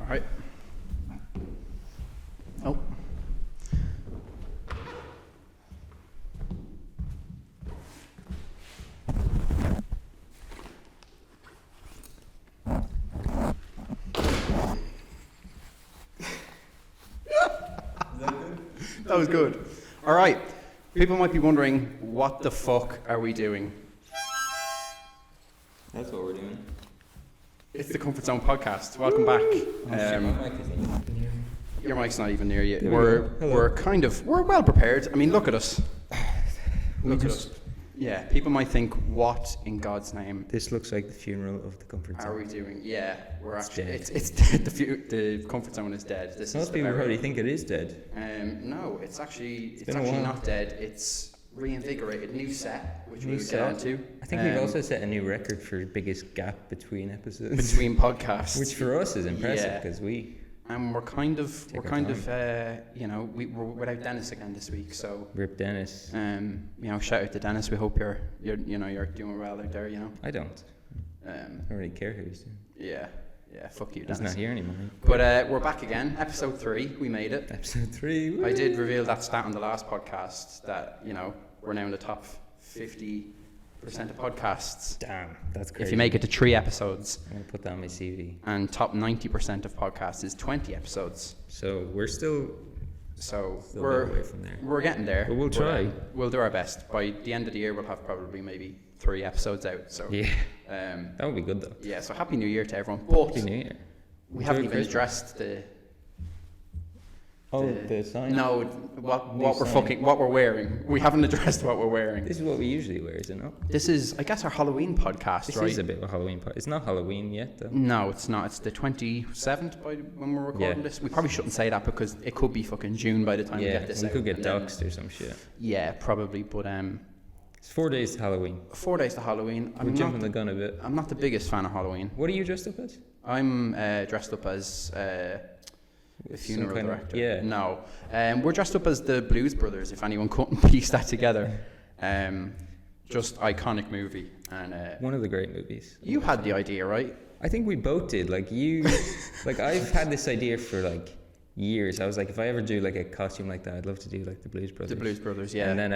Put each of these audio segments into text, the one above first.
Right. Oh. That was good. All right. People might be wondering, what the fuck are we doing? That's what we're doing. It's the Comfort Zone podcast. Welcome back. Your mic's not even near you. We're well prepared. I mean, look at us. Look at us. Yeah, people might think, what in God's name This looks like the funeral of the Comfort Zone. are we doing? Yeah, we're actually. dead. It's dead. The Comfort Zone is dead. This Most is people probably think it is dead. No, it's actually been a while. not dead. It's reinvigorated, new set, which New we'll get set. onto. I think we've also set a new record for biggest gap between episodes. between podcasts, Which for us is impressive Yeah. because we. and we're kind of Take our we're without Dennis again this week, so Rip Dennis. shout out to Dennis. We hope you're doing well out there. I don't. I don't really care who he's doing. Yeah, fuck you, He's Dennis. not here anymore. But we're back again, episode 3. We made it. Episode 3. Woo! I did reveal that stat on the last podcast that we're now in the top 50% of podcasts. Damn, that's crazy. If you make it to 3 episodes, I'm going to put that on my CV. and top 90% of podcasts is 20 episodes. So we're still So a bit away from there. we're getting there. But we'll try. We'll do our best. By the end of the year, we'll have probably maybe 3 episodes out. So Yeah, um, that would be good though. yeah. So happy New Year to everyone. But Happy New Year. we Enjoy haven't even Christmas. addressed the The sign? no what New we're sign. wearing. We haven't addressed what we're wearing. This is what we usually wear, is it not? This is, I guess, our Halloween podcast, This right? is a bit of a Halloween part. It's not Halloween yet though. No, it's not. It's the 27th by when we're recording Yeah. this. We probably shouldn't say that because it could be fucking June by the time we Yeah, get this we out. could get and then- doxxed or some shit. Yeah, probably. But It's 4 days to Halloween. 4 days to Halloween. We're jumping the gun a bit. I'm not the biggest fan of Halloween. What are you dressed up as? I'm dressed up as a funeral kind of- director. yeah. No, we're dressed up as the Blues Brothers. If anyone couldn't piece that together, just iconic movie. And One of the great movies. you had the idea, right? I think we both did. Like you, like I've had this idea for like years. I was like, if I ever do like a costume like that, I'd love to do like the Blues Brothers. The Blues Brothers, yeah. And then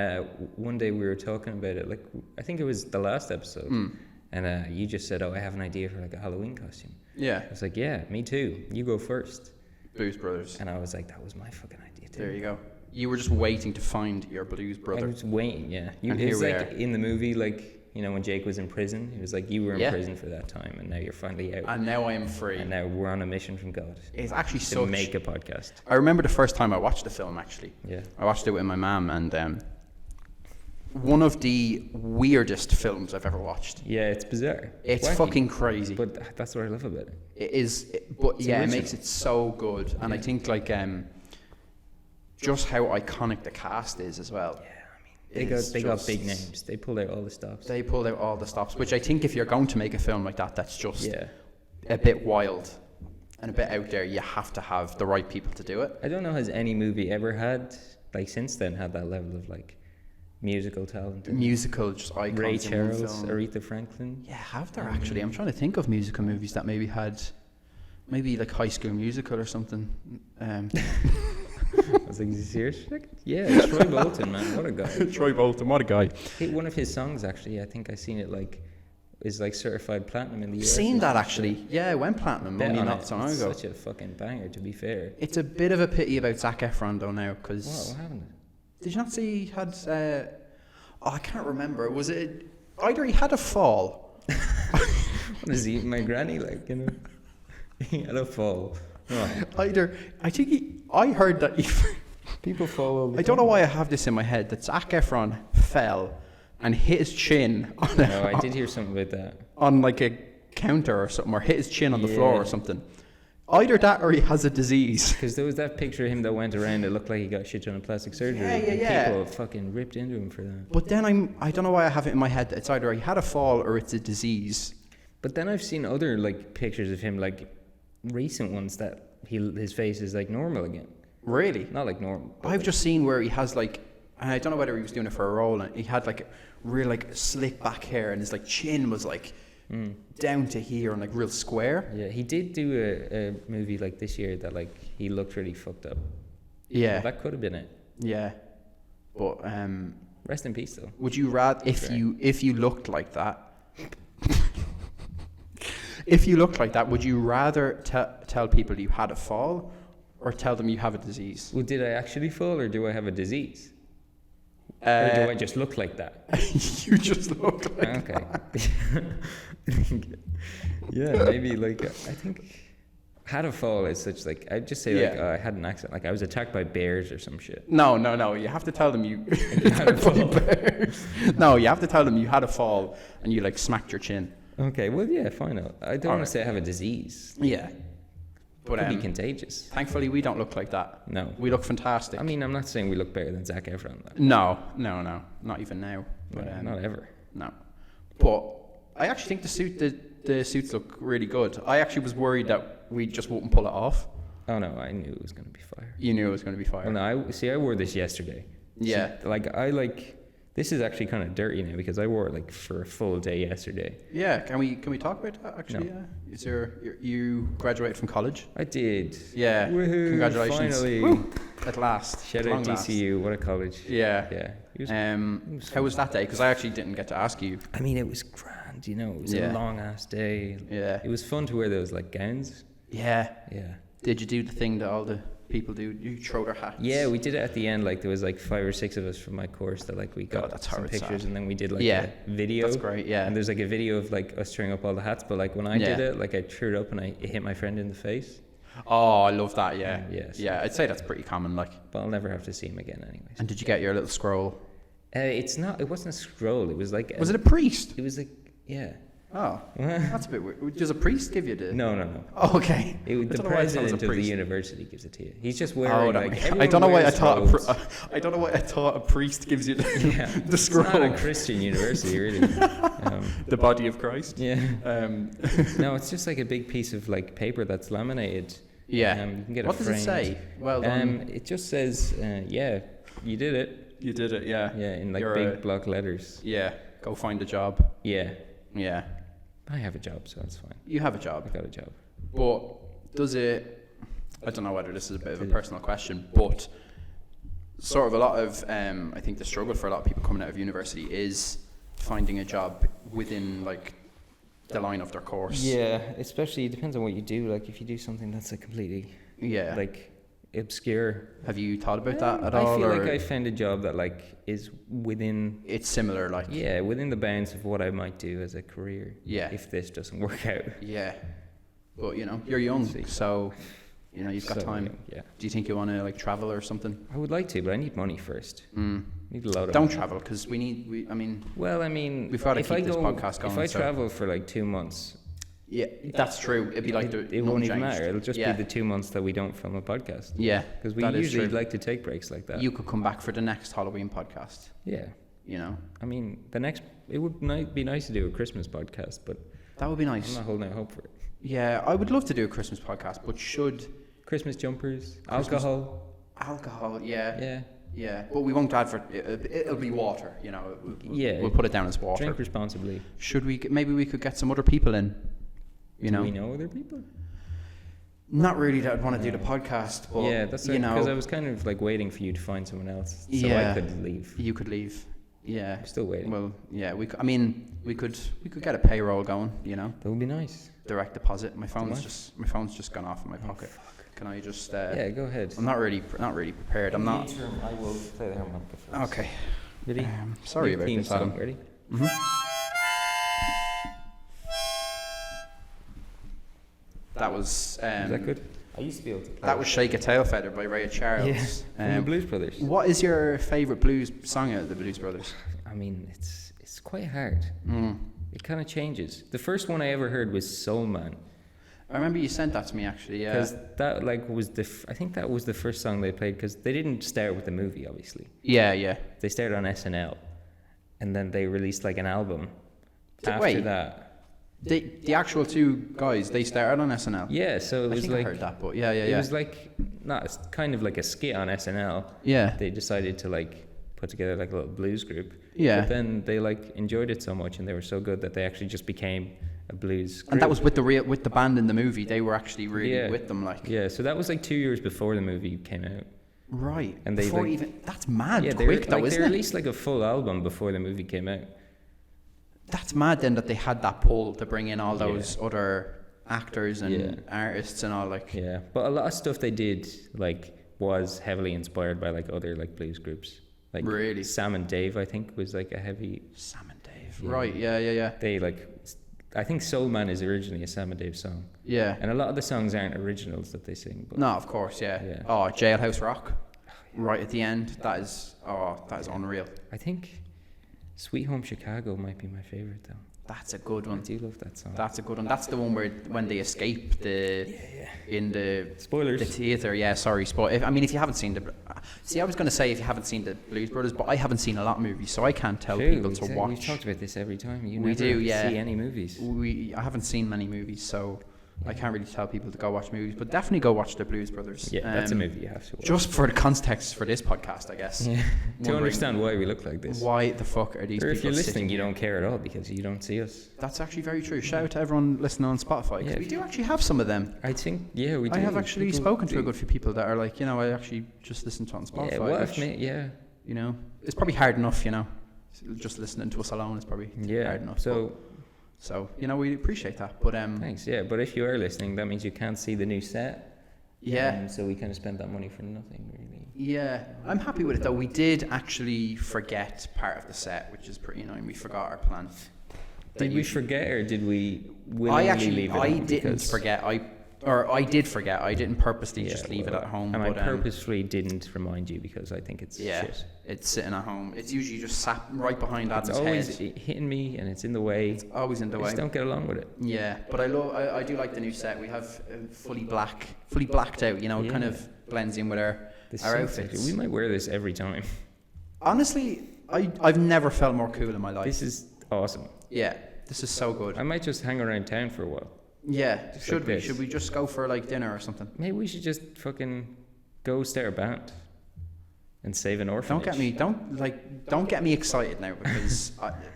one day we were talking about it. Like I think it was the last episode. And you just said, "Oh, I have an idea for like a Halloween costume." Yeah, I was like, "Yeah, me too. You go first." Blues Brothers. And I was like, "That was my fucking idea too." There you go. You were just waiting to find your Blues I brother. was waiting, yeah. You, And it here was we like are. in the movie, like, when Jake was in prison, it was like you were in Yeah. prison for that time and now you're finally out. And now I am free. And now we're on a mission from God It's actually to such. make a podcast. I remember the first time I watched the film. Actually, Yeah. I watched it with my mum, and one of the weirdest films I've ever watched. Yeah, it's bizarre. It's wacky, fucking crazy. But that's what I love about it. It is, but It's yeah, original. it makes it so good. And I Yeah. think like just how iconic the cast is as well. Yeah, I mean, It's they got just- big names. They pulled out all the stops. They pulled out all the stops, which I think if you're going to make a film like that, that's just Yeah. a bit wild and a bit out there. You have to have the right people to do it. I don't know, has any movie ever had, like since then, had that level of like musical talent? Musical, just icons Ray in one Charles, film. Aretha Franklin. Yeah, have there actually? I'm trying to think of musical movies that maybe had, maybe like High School Musical or something. I was like, is he serious? Like, yeah, Troy Bolton, man, what a guy. Troy Bolton, what a guy. One of his songs, actually, I think I seen it like, is like certified platinum in the US. Seen that actually? Yeah, it went platinum Bet only on not it. so long It's ago. such a fucking banger, to be fair. It's a bit of a pity about Zac Efron though now, What? because What happened? did you not see he had? I can't remember. Was it either he had a fall? What is he, my granny, like, he had a fall. Oh, Either I think I heard that he. people fall all the I don't know why I have this in my head that Zac Efron fell and hit his chin on a, No, I did hear something about that. on like a counter or something, or hit his chin on the floor or Yeah. something. Either that or he has a disease. Because there was that picture of him that went around, it looked like he got shit done in plastic surgery. Yeah, yeah, and yeah. People fucking ripped into him for that. But then I don't know why I have it in my head that it's either he had a fall or it's a disease. But then I've seen other like pictures of him, like recent ones, that his face is like normal again. Really? Not like normal. but, I've like, just seen where he has like, and I don't know whether he was doing it for a role, and he had like real like slick back hair, and his like chin was like down to here and like real square. Yeah, he did do a movie like this year that like he looked really fucked up. Yeah, That could have been it. yeah. But Rest in peace, though. would you rather if Right. you looked like that? If you looked like that, would you rather tell people you had a fall, or tell them you have a disease? Well, did I actually fall, or do I have a disease? Or do I just look like that? You just look like Okay. Yeah, maybe like I think had a fall is such like I'd just say like Yeah. I had an accident, like I was attacked by bears or some shit. No. You have to tell them you had a fall. No, you have to tell them you had a fall and you like smacked your chin. Okay, well yeah, fine. I don't want Alright. to say I have a disease. Yeah. But Could be contagious. thankfully we don't look like that. No. We look fantastic. I mean, I'm not saying we look better than Zac Efron. Though. No, not even now. But, Not ever. No. But I actually think the suits look really good. I actually was worried that we just wouldn't pull it off. Oh no, I knew it was going to be fire. You knew it was going to be fire. Well, no, I wore this yesterday. Yeah. So, this is actually kind of dirty now because I wore it like for a full day yesterday. Yeah, can we talk about that actually? No. Yeah. Is there you graduated from college? I did. Yeah. Woohoo, Congratulations. finally. Woo, at last. Shout At out long last. DCU, what a college. Yeah. Yeah. It was, How was that day? Because I actually didn't get to ask you. I mean, it was grand, you know. It was Yeah. a long ass day. Yeah. It was fun to wear those like gowns. Yeah. Yeah. Did you do the thing that all the people do? You throw their hats. Yeah, we did it at the end. Like there was like 5 or 6 of us from my course that like we got that's some horrid pictures, sad. and then we did like Yeah, a video. That's great. Yeah. And there's like a video of like us throwing up all the hats. But like when I did Yeah. it, like I threw it up and it hit my friend in the face. Oh, I love that. Yeah. Yes. Yeah, I'd say that's pretty common. Like. But I'll never have to see him again, anyways. And did you get your little scroll? It's not. It wasn't a scroll. It was like. Was it a priest? It was like yeah. Oh, that's a bit weird. Does a priest give you the? No. Oh, okay. The I don't know why I thought it was president a of the priest. university gives it to you. He's just Oh, wearing that like. I everyone don't know why I wears thought. robes. I don't know why I thought a priest gives you the, Yeah. the scroll. It's not a Christian university, really. The body of Christ. Yeah. Um, No, it's just like a big piece of like paper that's laminated. yeah. You can get What it does it framed. say? Well done. It just says, yeah, you did it. You did it. Yeah. Yeah, in like You're big block letters. Yeah. Go find a job. Yeah. Yeah. I have a job, so that's fine. You have a I job. got a job. But does it? I don't know whether this is a bit of a personal question, but sort of a lot of I think the struggle for a lot of people coming out of university is finding a job within like the line of their course. Yeah, especially it depends on what you do. Like if you do something that's like completely Yeah. like obscure. Have you thought about that at all? I feel or like I found a job that like is within it's similar, like within the bounds of what I might do as a career. Yeah. If this doesn't work out. yeah. But you know, you're young, See. so you know you've got So, time. Yeah. Do you think you want to like travel or something? I would like to, but I need money first. Need a lot of Don't money. travel because I mean, Well, I mean, We've gotta if keep I this go, podcast going, If I so- travel for like 2 months, yeah, that's true. It'd be like it won't even matter. It'll just yeah. be the 2 months that we don't film a podcast. Yeah, Because we that is usually true. like to take breaks like that. You could come back for the next Halloween podcast. Yeah. You know, I mean, it would be nice to do a Christmas podcast, but that would be I'm nice. not holding out hope for it. Yeah, I would love to do a Christmas podcast, but should Christmas jumpers, alcohol. alcohol? Yeah, Yeah. yeah. But we won't it'll be water. You know. Yeah. We'll put it down as water. Drink responsibly. Should we? Maybe we could get some other people in. You Do know. we know other people? Not really that I'd want to do the podcast, but Yeah, that's you because I know, was kind of like waiting for you to find someone else, so Yeah. I could leave. you could leave. Yeah. I'm still waiting. Well, yeah. I mean, we could get a payroll going. You know. That would be nice. Direct deposit. My phone's What? just gone off in my pocket. Can I just? Yeah, go ahead. I'm not really prepared. I'm not. I will play the harmonica first. Okay. Ready? Sorry New about theme this, song. Adam. Ready? That was. Is that good? I used to be able to play. That was "Shake a Tail Feather" by Ray Charles. Yeah, from the Blues Brothers. What is your favorite blues song out of the Blues Brothers? I mean, it's quite hard. It kind of changes. The first one I ever heard was Soul Man, I remember you sent that to me actually. Yeah. because that like was I think that was the first song they played, because they didn't start with the movie, obviously. Yeah, yeah. They started on SNL, and then they released like an album after Wait. that. The actual two guys, they started on SNL. Yeah, so it I was think like I heard that, but yeah, yeah, it yeah. was like it's kind of like a skit on SNL. Yeah. They decided to like put together like a little blues group. Yeah. But then they like enjoyed it so much and they were so good that they actually just became a blues group. And that was with the band in the movie. They were actually really with them, like. Yeah, so that was like 2 years before the movie came out. Right. And they before like, even that's mad. Yeah, Quick though, isn't they it? released like a full album before the movie came out. That's mad then that they had that pull to bring in all those other actors and artists and all, like. Yeah, but a lot of stuff they did like was heavily inspired by like other like blues groups. Like really? Sam and Dave, I think, was like a heavy. Sam and Dave. Right. Yeah. They like. I think Soul Man is originally a Sam and Dave song. Yeah. And a lot of the songs aren't originals that they sing. But no, of course, yeah. Oh, Jailhouse Rock. Right at the end. That is unreal. I think Sweet Home Chicago might be my favorite though. That's a good one. I do love that song. That's a good one. That's the one where when they escape in the spoilers. The theater. Yeah, sorry, if you haven't seen I was going to say if you haven't seen the Blues Brothers, but I haven't seen a lot of movies, so I can't tell people to watch. We've talked about this every time. You we never do, yeah. see any movies. I haven't seen many movies, so I can't really tell people to go watch movies, but definitely go watch the Blues Brothers. Yeah, that's a movie you have to watch. Just for the context for this podcast, I guess. Yeah. To understand why we look like this. Why the fuck are these people? Or if you're listening, you don't care at all because you don't see us. That's actually very true. Shout out to everyone listening on Spotify, because we do actually have some of them. I think, we do. I have actually spoken to a good few people that are like, I actually just listen to it on Spotify. Yeah, what if me? Yeah. It's probably hard enough, just listening to us alone is probably hard enough. So, we appreciate that. But thanks, yeah. But if you are listening, that means you can't see the new set. Yeah. So we kind of spent that money for nothing, really. Yeah. I'm happy with it, though. We did actually forget part of the set, which is pretty annoying. We forgot our plan. Did we forget, or did we willingly leave it I home? didn't forget. I did forget. I didn't purposely just leave it at home. And I purposefully didn't remind you because I think it's shit. It's sitting at home. It's usually just sat right behind Adam's head. It's always hitting me and it's in the way. It's always in the way. Just don't get along with it. Yeah, but I do like the new set. We have fully blacked out. It kind of blends in with our outfits. We might wear this every time. Honestly, I've never felt more cool in my life. This is awesome. Yeah, this is so good. I might just hang around town for a while. Yeah, should we? Should we just go for like dinner or something? Maybe we should just fucking go start a band and save an orphanage. Don't get me excited now, because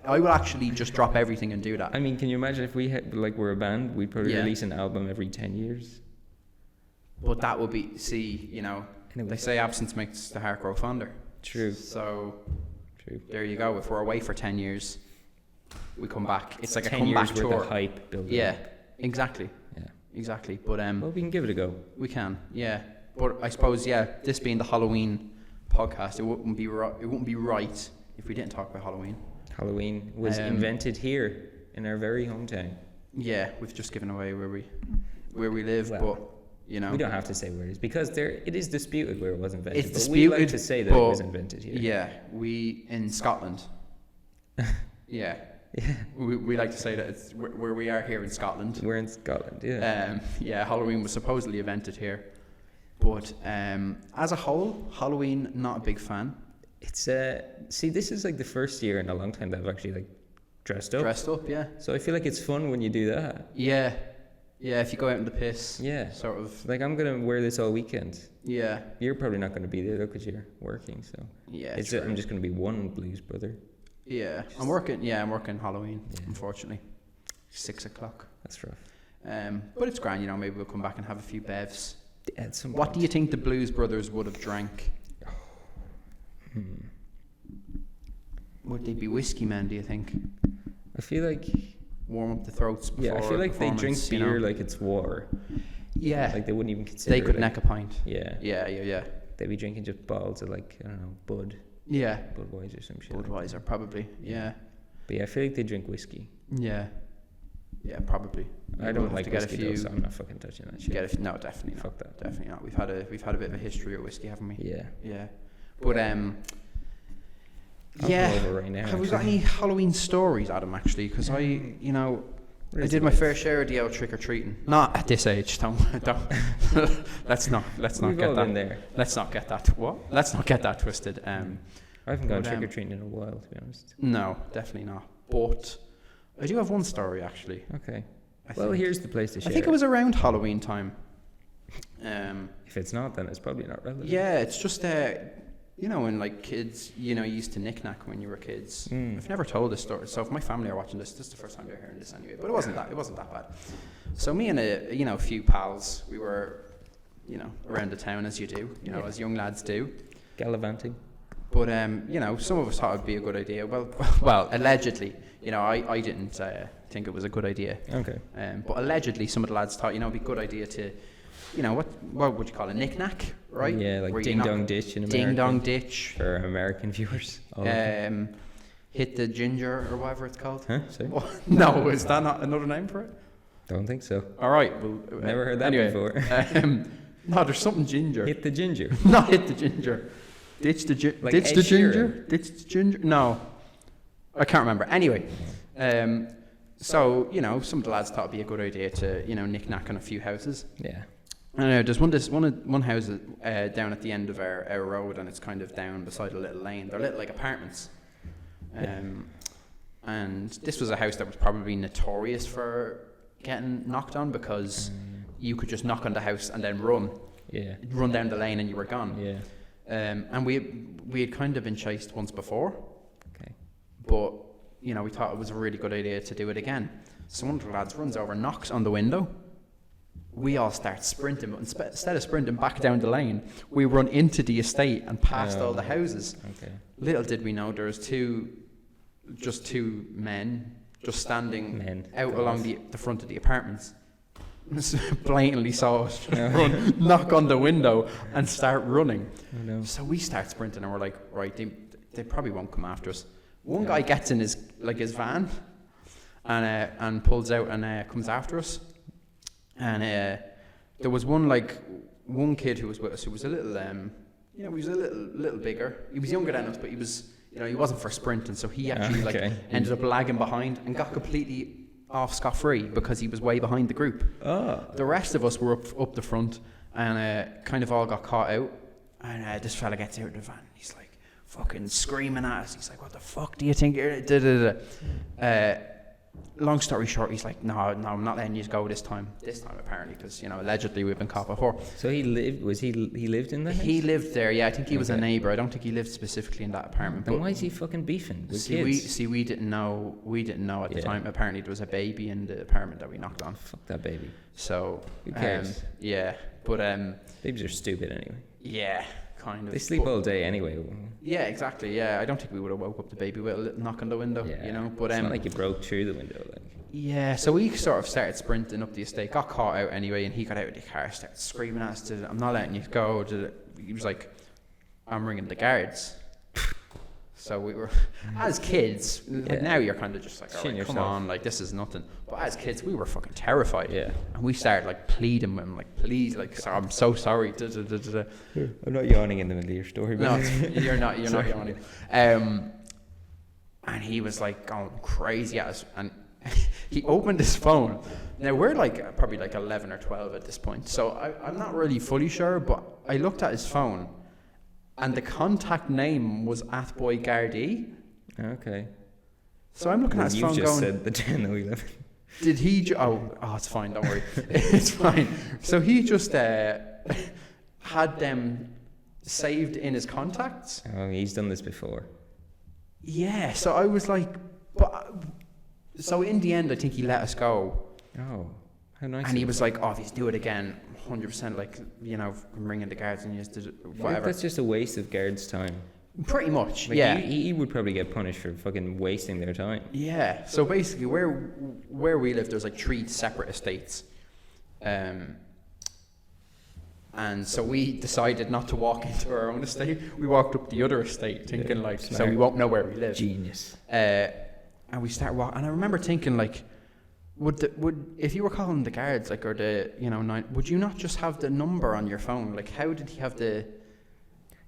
I will actually just drop everything and do that. I mean, can you imagine if we had, we're a band, we'd probably release an album every 10 years. But that would be, they say absence makes the heart grow fonder. True. So there you go. If we're away for 10 years, we come back. It's like a 10 comeback years tour. worth of hype building up. Exactly. Yeah. Exactly. But well, we can give it a go. We can. Yeah. But I suppose this being the Halloween podcast, it wouldn't be right if we didn't talk about Halloween. Halloween was invented here in our very hometown. Yeah, we've just given away where we live, but we don't have to say where it is because it is disputed where it was invented. It's disputed. We like to say that it was invented here. Yeah, we in Scotland. Yeah. We like to say that it's where we are here in Scotland. We're in Scotland, yeah. Halloween was supposedly invented here, but as a whole, Halloween, not a big fan. It's this is like the first year in a long time that I've actually dressed up. Dressed up, yeah. So I feel like it's fun when you do that. Yeah, if you go out in the piss. Yeah. Sort of. Like I'm gonna wear this all weekend. Yeah. You're probably not gonna be there though because you're working. So yeah, I'm just gonna be one blues brother. Yeah, I'm working Halloween, unfortunately. 6 o'clock. That's rough. But it's grand, maybe we'll come back and have a few bevs. What do you think the Blues Brothers would have drank? Would they be whiskey men, do you think? I feel like... Warm up the throats before I feel like they drink beer like it's water. Yeah. Like they wouldn't even consider They could neck a pint. Yeah. Yeah. They'd be drinking just bottles of Bud. Yeah. Budweiser, some shit. Budweiser, probably. Yeah. But I feel like they drink whiskey. Yeah. Yeah, probably. I don't like whiskey though, so I'm not fucking touching that shit. No, definitely not. Fuck that. Definitely not. We've had a bit of a history of whiskey, haven't we? Yeah. Yeah. But I'll go over right now, have we got any Halloween stories, Adam? Actually, because I did my fair share of the old trick or treating. Not at this age. Don't. Let's not We've get all that. been there. Let's not get that. What? Let's not get that twisted. I haven't gone trick or treating in a while, to be honest. No, definitely not. But I do have one story actually. Okay. Here's the place to share. I think it was around Halloween time. If it's not, then it's probably not relevant. Yeah, it's just you know, when like kids, you know, you used to knick-knack when you were kids. Mm. I've never told this story, so if my family are watching this is the first time they're hearing this anyway. But it wasn't that bad. So me and a few pals, we were, you know, around the town as you do, you know, as young lads do. Gallivanting. But you know, some of us thought it'd be a good idea. Well, allegedly, you know, I didn't think it was a good idea. Okay. But allegedly, some of the lads thought, you know, it'd be a good idea to, you know, what would you call it, knick-knack, right? Yeah, like Where you ding knock- dong ditch in America. Ding dong ditch. For American viewers. All of them. Hit the ginger or whatever it's called. Huh? Sorry? No, is that not another name for it? Don't think so. All right. Well, Never heard that anyway, before. no, there's something ginger. Hit the ginger. Not hit the ginger. Ditch the Like ditch Ed the ginger. Sheeran. Ditch the ginger. No, I can't remember. Anyway, so you know, some of the lads thought it'd be a good idea to, you know, knick-knack on a few houses. Yeah. And there's one house down at the end of our road, and it's kind of down beside a little lane. They're little like apartments. And this was a house that was probably notorious for getting knocked on, because you could just knock on the house and then run down the lane and you were gone. Yeah. And we had kind of been chased once before. Okay. But, you know, we thought it was a really good idea to do it again. So one of the lads runs over, knocks on the window. We all start sprinting, but instead of sprinting back down the lane, we run into the estate and past all the houses. Okay. Little did we know there was two men just standing out along the front of the apartments. Blatantly saw us run, knock on the window and start running. Oh, no. So we start sprinting and we're like, right, they probably won't come after us. One guy gets in his van and pulls out and comes after us. And there was one kid who was with us who was a little, you know, he was a little bigger. He was younger than us, but he was, you know, he wasn't for sprinting, so he actually ended up lagging behind and got completely off scot-free because he was way behind the group. Oh. The rest of us were up the front and kind of all got caught out. And this fella gets out of the van. He's like fucking screaming at us. He's like, "What the fuck do you think you're?" Long story short, he's like, no, I'm not letting you go this time. This time, apparently, because, you know, allegedly we've been caught before. So he lived in the house? He lived there, yeah. I think he was a neighbour. I don't think he lived specifically in that apartment. Then why is he fucking beefing with kids? We didn't know. We didn't know at the time. Apparently, there was a baby in the apartment that we knocked on. Fuck that baby. So who cares? Yeah, but babies are stupid anyway. Yeah, kind of. They sleep all day anyway. Yeah, exactly. Yeah, I don't think we would have woke up the baby with a little knock on the window. Yeah. You know, but it's not like you broke through the window. Like. Yeah, so we sort of started sprinting up the estate, got caught out anyway, and he got out of the car, started screaming at us, "I'm not letting you go." He was like, "I'm ringing the guards." So we were, as kids, like now you're kind of just like, "All right, come on, like this is nothing." But as kids, we were fucking terrified. Yeah. And we started like pleading with him, like, "Please, like, so, I'm so sorry." I'm not yawning in the middle of your story. No, you're not yawning. And he was like going crazy at us, and he opened his phone. Now we're like probably like 11 or 12 at this point, so I'm not really fully sure, but I looked at his phone and the contact name was @boy Gardaí. Okay. So I'm looking at his phone going, you just said the 10 or 11. Did he oh it's fine, don't worry. It's fine. So he just had them saved in his contacts. Oh, he's done this before. Yeah, so I was like, so in the end, I think he let us go. Oh, how nice. And he was like, "Oh, if you do it again, 100%, like, you know, I'm ringing the guards and you just whatever." That's just a waste of guards' time. Pretty much, like, yeah. He would probably get punished for fucking wasting their time. Yeah, so basically where we live, there's like 3 separate estates. And so we decided not to walk into our own estate. We walked up the other estate thinking like, smart. so we won't know where we live. Genius. And we start walking, and I remember thinking like, would if you were calling the guards, like, or the, you know, would you not just have the number on your phone? Like, how did he have the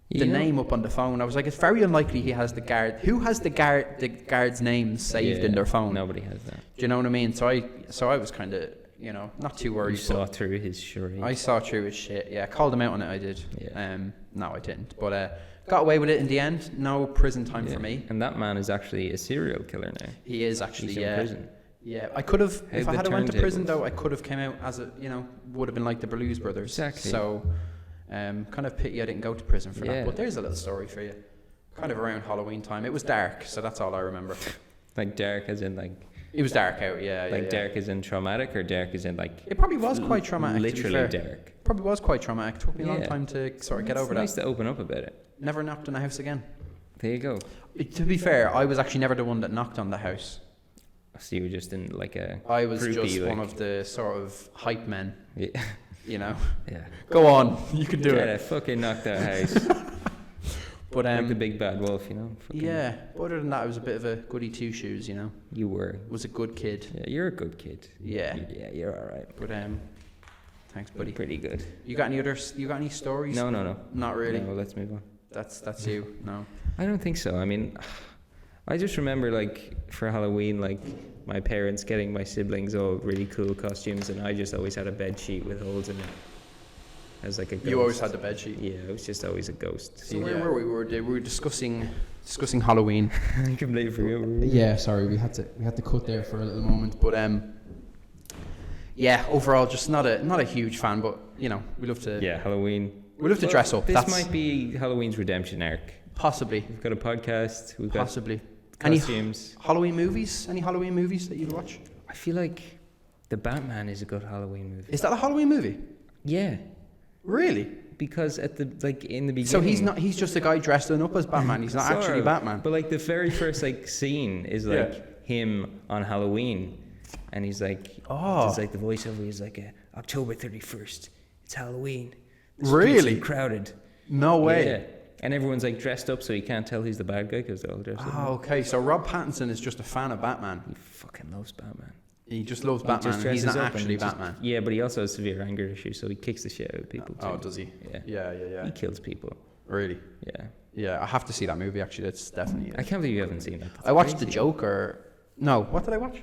name up on the phone? I was like, it's very unlikely he has the guard. Who has the guard's names saved in their phone? Nobody has that. Do you know what I mean? So I was kind of, you know, not too worried. You saw through his charade. I saw through his shit. Yeah, called him out on it. I did. Yeah. No, I didn't. But got away with it in the end. No prison time for me. And that man is actually a serial killer now. He is actually. He's in prison. Yeah, I could have, if I had went to prison turntables. though, I could have came out as a, you know, would have been like the Blues Brothers. Exactly. So, Kind of pity I didn't go to prison for Yeah. that. But there's a little story for you. Kind of around Halloween time. It was dark, so that's all I remember. Like dark as in like It was dark out, yeah. like yeah. dark as in traumatic, or dark as in like It probably was quite traumatic. literally to be fair. dark. Probably was quite traumatic. It took me a long Yeah. time to sort of get It's over nice that. to open up about it. Never knocked on a house again. There you go. To be fair, I was actually never the one that knocked on the house. So you were just in like a I was groupie, just one like- of the sort of hype men, yeah. you know. yeah. Go on, you can do Get it. a fucking knock that house. But Like the big bad wolf, you know. Fucking- yeah. But other than that, I was a bit of a goody two shoes, you know. You were. Was a good kid. Yeah, you're a good kid. Yeah. Yeah, you're all right. But thanks, buddy. Pretty good. You got any others? You got any stories? No. Not really. No, let's move on. That's you. No. I don't think so. I mean, I just remember like for Halloween, like my parents getting my siblings all really cool costumes, and I just always had a bed sheet with holes in it. As like a ghost. You always had the bed sheet. Yeah, it was just always a ghost. So where were we? We were discussing Halloween. I completely forgot. Yeah, sorry, we had to cut there for a little moment, but yeah, overall, just not a huge fan, but you know, we love to Yeah, Halloween. we love to dress up. This That's might be Halloween's redemption arc. possibly We've got a podcast. We've got possibly any costumes. Halloween movies. Any Halloween movies that you'd watch? I feel like the Batman is a good Halloween movie. Is that a Halloween movie? Yeah, Really? because at the in the beginning. So he's just a guy dressed up as Batman. He's not Sort actually of. Batman. But like the very first like scene is Yeah. like him on Halloween, and he's like, Oh. it's like the voiceover is like October 31st. It's Halloween. Really? Streets are crowded. No way. Yeah. And everyone's like dressed up, so you can't tell he's the bad guy because they're all dressed Oh, up. okay. So Rob Pattinson is just a fan of Batman. He fucking loves Batman. He just loves He Batman. just and he's dresses not up and actually he just- Batman. Yeah, but he also has severe anger issues, so he kicks the shit out of people too. Oh, does he? Yeah. Yeah. He kills people. Really? Yeah. Yeah, I have to see that movie. Actually, that's definitely. I can't believe you haven't seen that. That's I watched The crazy. Joker. No, what did I watch?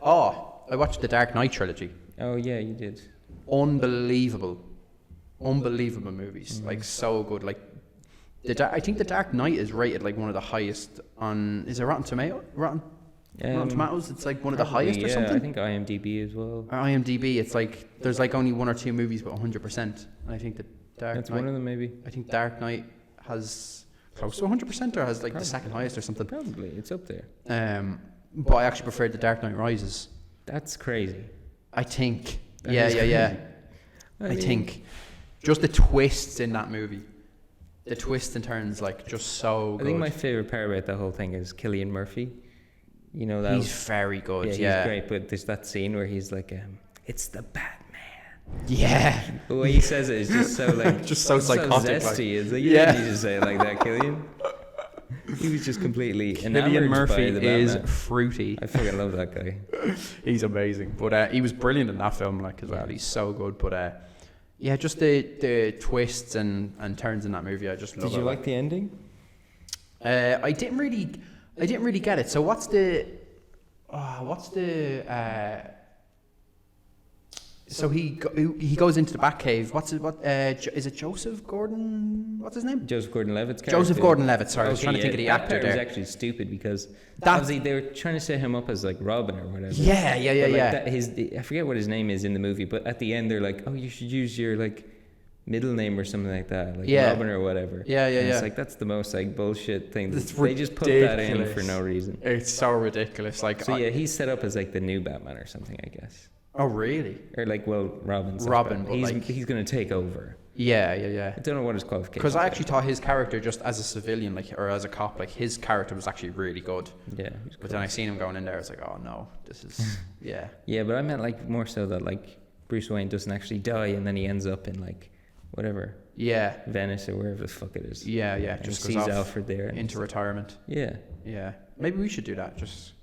Oh, I watched the Dark Knight trilogy. Oh yeah, you did. Unbelievable movies. Like so good. Like I think the Dark Knight is rated like one of the highest on. Is it Rotten Tomatoes? It's like one of the Probably, highest or yeah, something. I think IMDb as well. Or IMDb, it's like there's like only one or two movies with 100%. And I think the Dark That's Knight. one of them, maybe. I think Dark Knight has close to 100% or has like the second highest or something. Probably, it's up there. But I actually preferred the Dark Knight Rises. That's crazy. I think. That Yeah. is I mean, think just the twists in that movie, the twists and turns, like just so I good. think my favorite part about the whole thing is Cillian Murphy. You know that. He's very good. he's Yeah. great. But there's that scene where he's like, "It's the Batman." Yeah. The way he says it is just so like, Just so psychotic, like- zesty. It's like, you Yeah. didn't need to say it like that, Cillian. He was just completely Cillian enamored Murphy by the is Batman. fruity. I fucking love that guy. He's amazing. But he was brilliant in that film, like as well. He's so good. But yeah, just the twists and turns in that movie, I just love Did it. you like the ending? I didn't really get it. So what's the so he goes into the Batcave. Is it Joseph Gordon? What's his name? Joseph Gordon-Levitt's character. Joseph Gordon-Levitt. Sorry, I was Okay, trying to think of the that actor part there. was actually stupid because That- obviously they were trying to set him up as like Robin or whatever. Yeah. But, like, I forget what his name is in the movie, but at the end they're like, "Oh, you should use your like middle name or something like that, like Yeah. Robin or whatever." Yeah. And It's like that's the most like bullshit thing. It's They just put that in for ridiculous. no reason. It's so ridiculous. Like, So yeah, he's set up as like the new Batman or something, I guess. oh really? Or like, well, Robin's Robin, Batman. but, like- He's gonna take over. Yeah. I don't know what his qualifications. Because I are. actually thought his character, just as a civilian, like or as a cop, like his character was actually really good. Yeah. But then I seen him going in there, I was like, oh no, this is yeah. Yeah, but I meant like more so that like Bruce Wayne doesn't actually die and then he ends up in like whatever Yeah. Venice or wherever the fuck it is. Yeah. And Just he goes sees off Alfred there. And into retirement. yeah. Yeah. Maybe we should do that. Just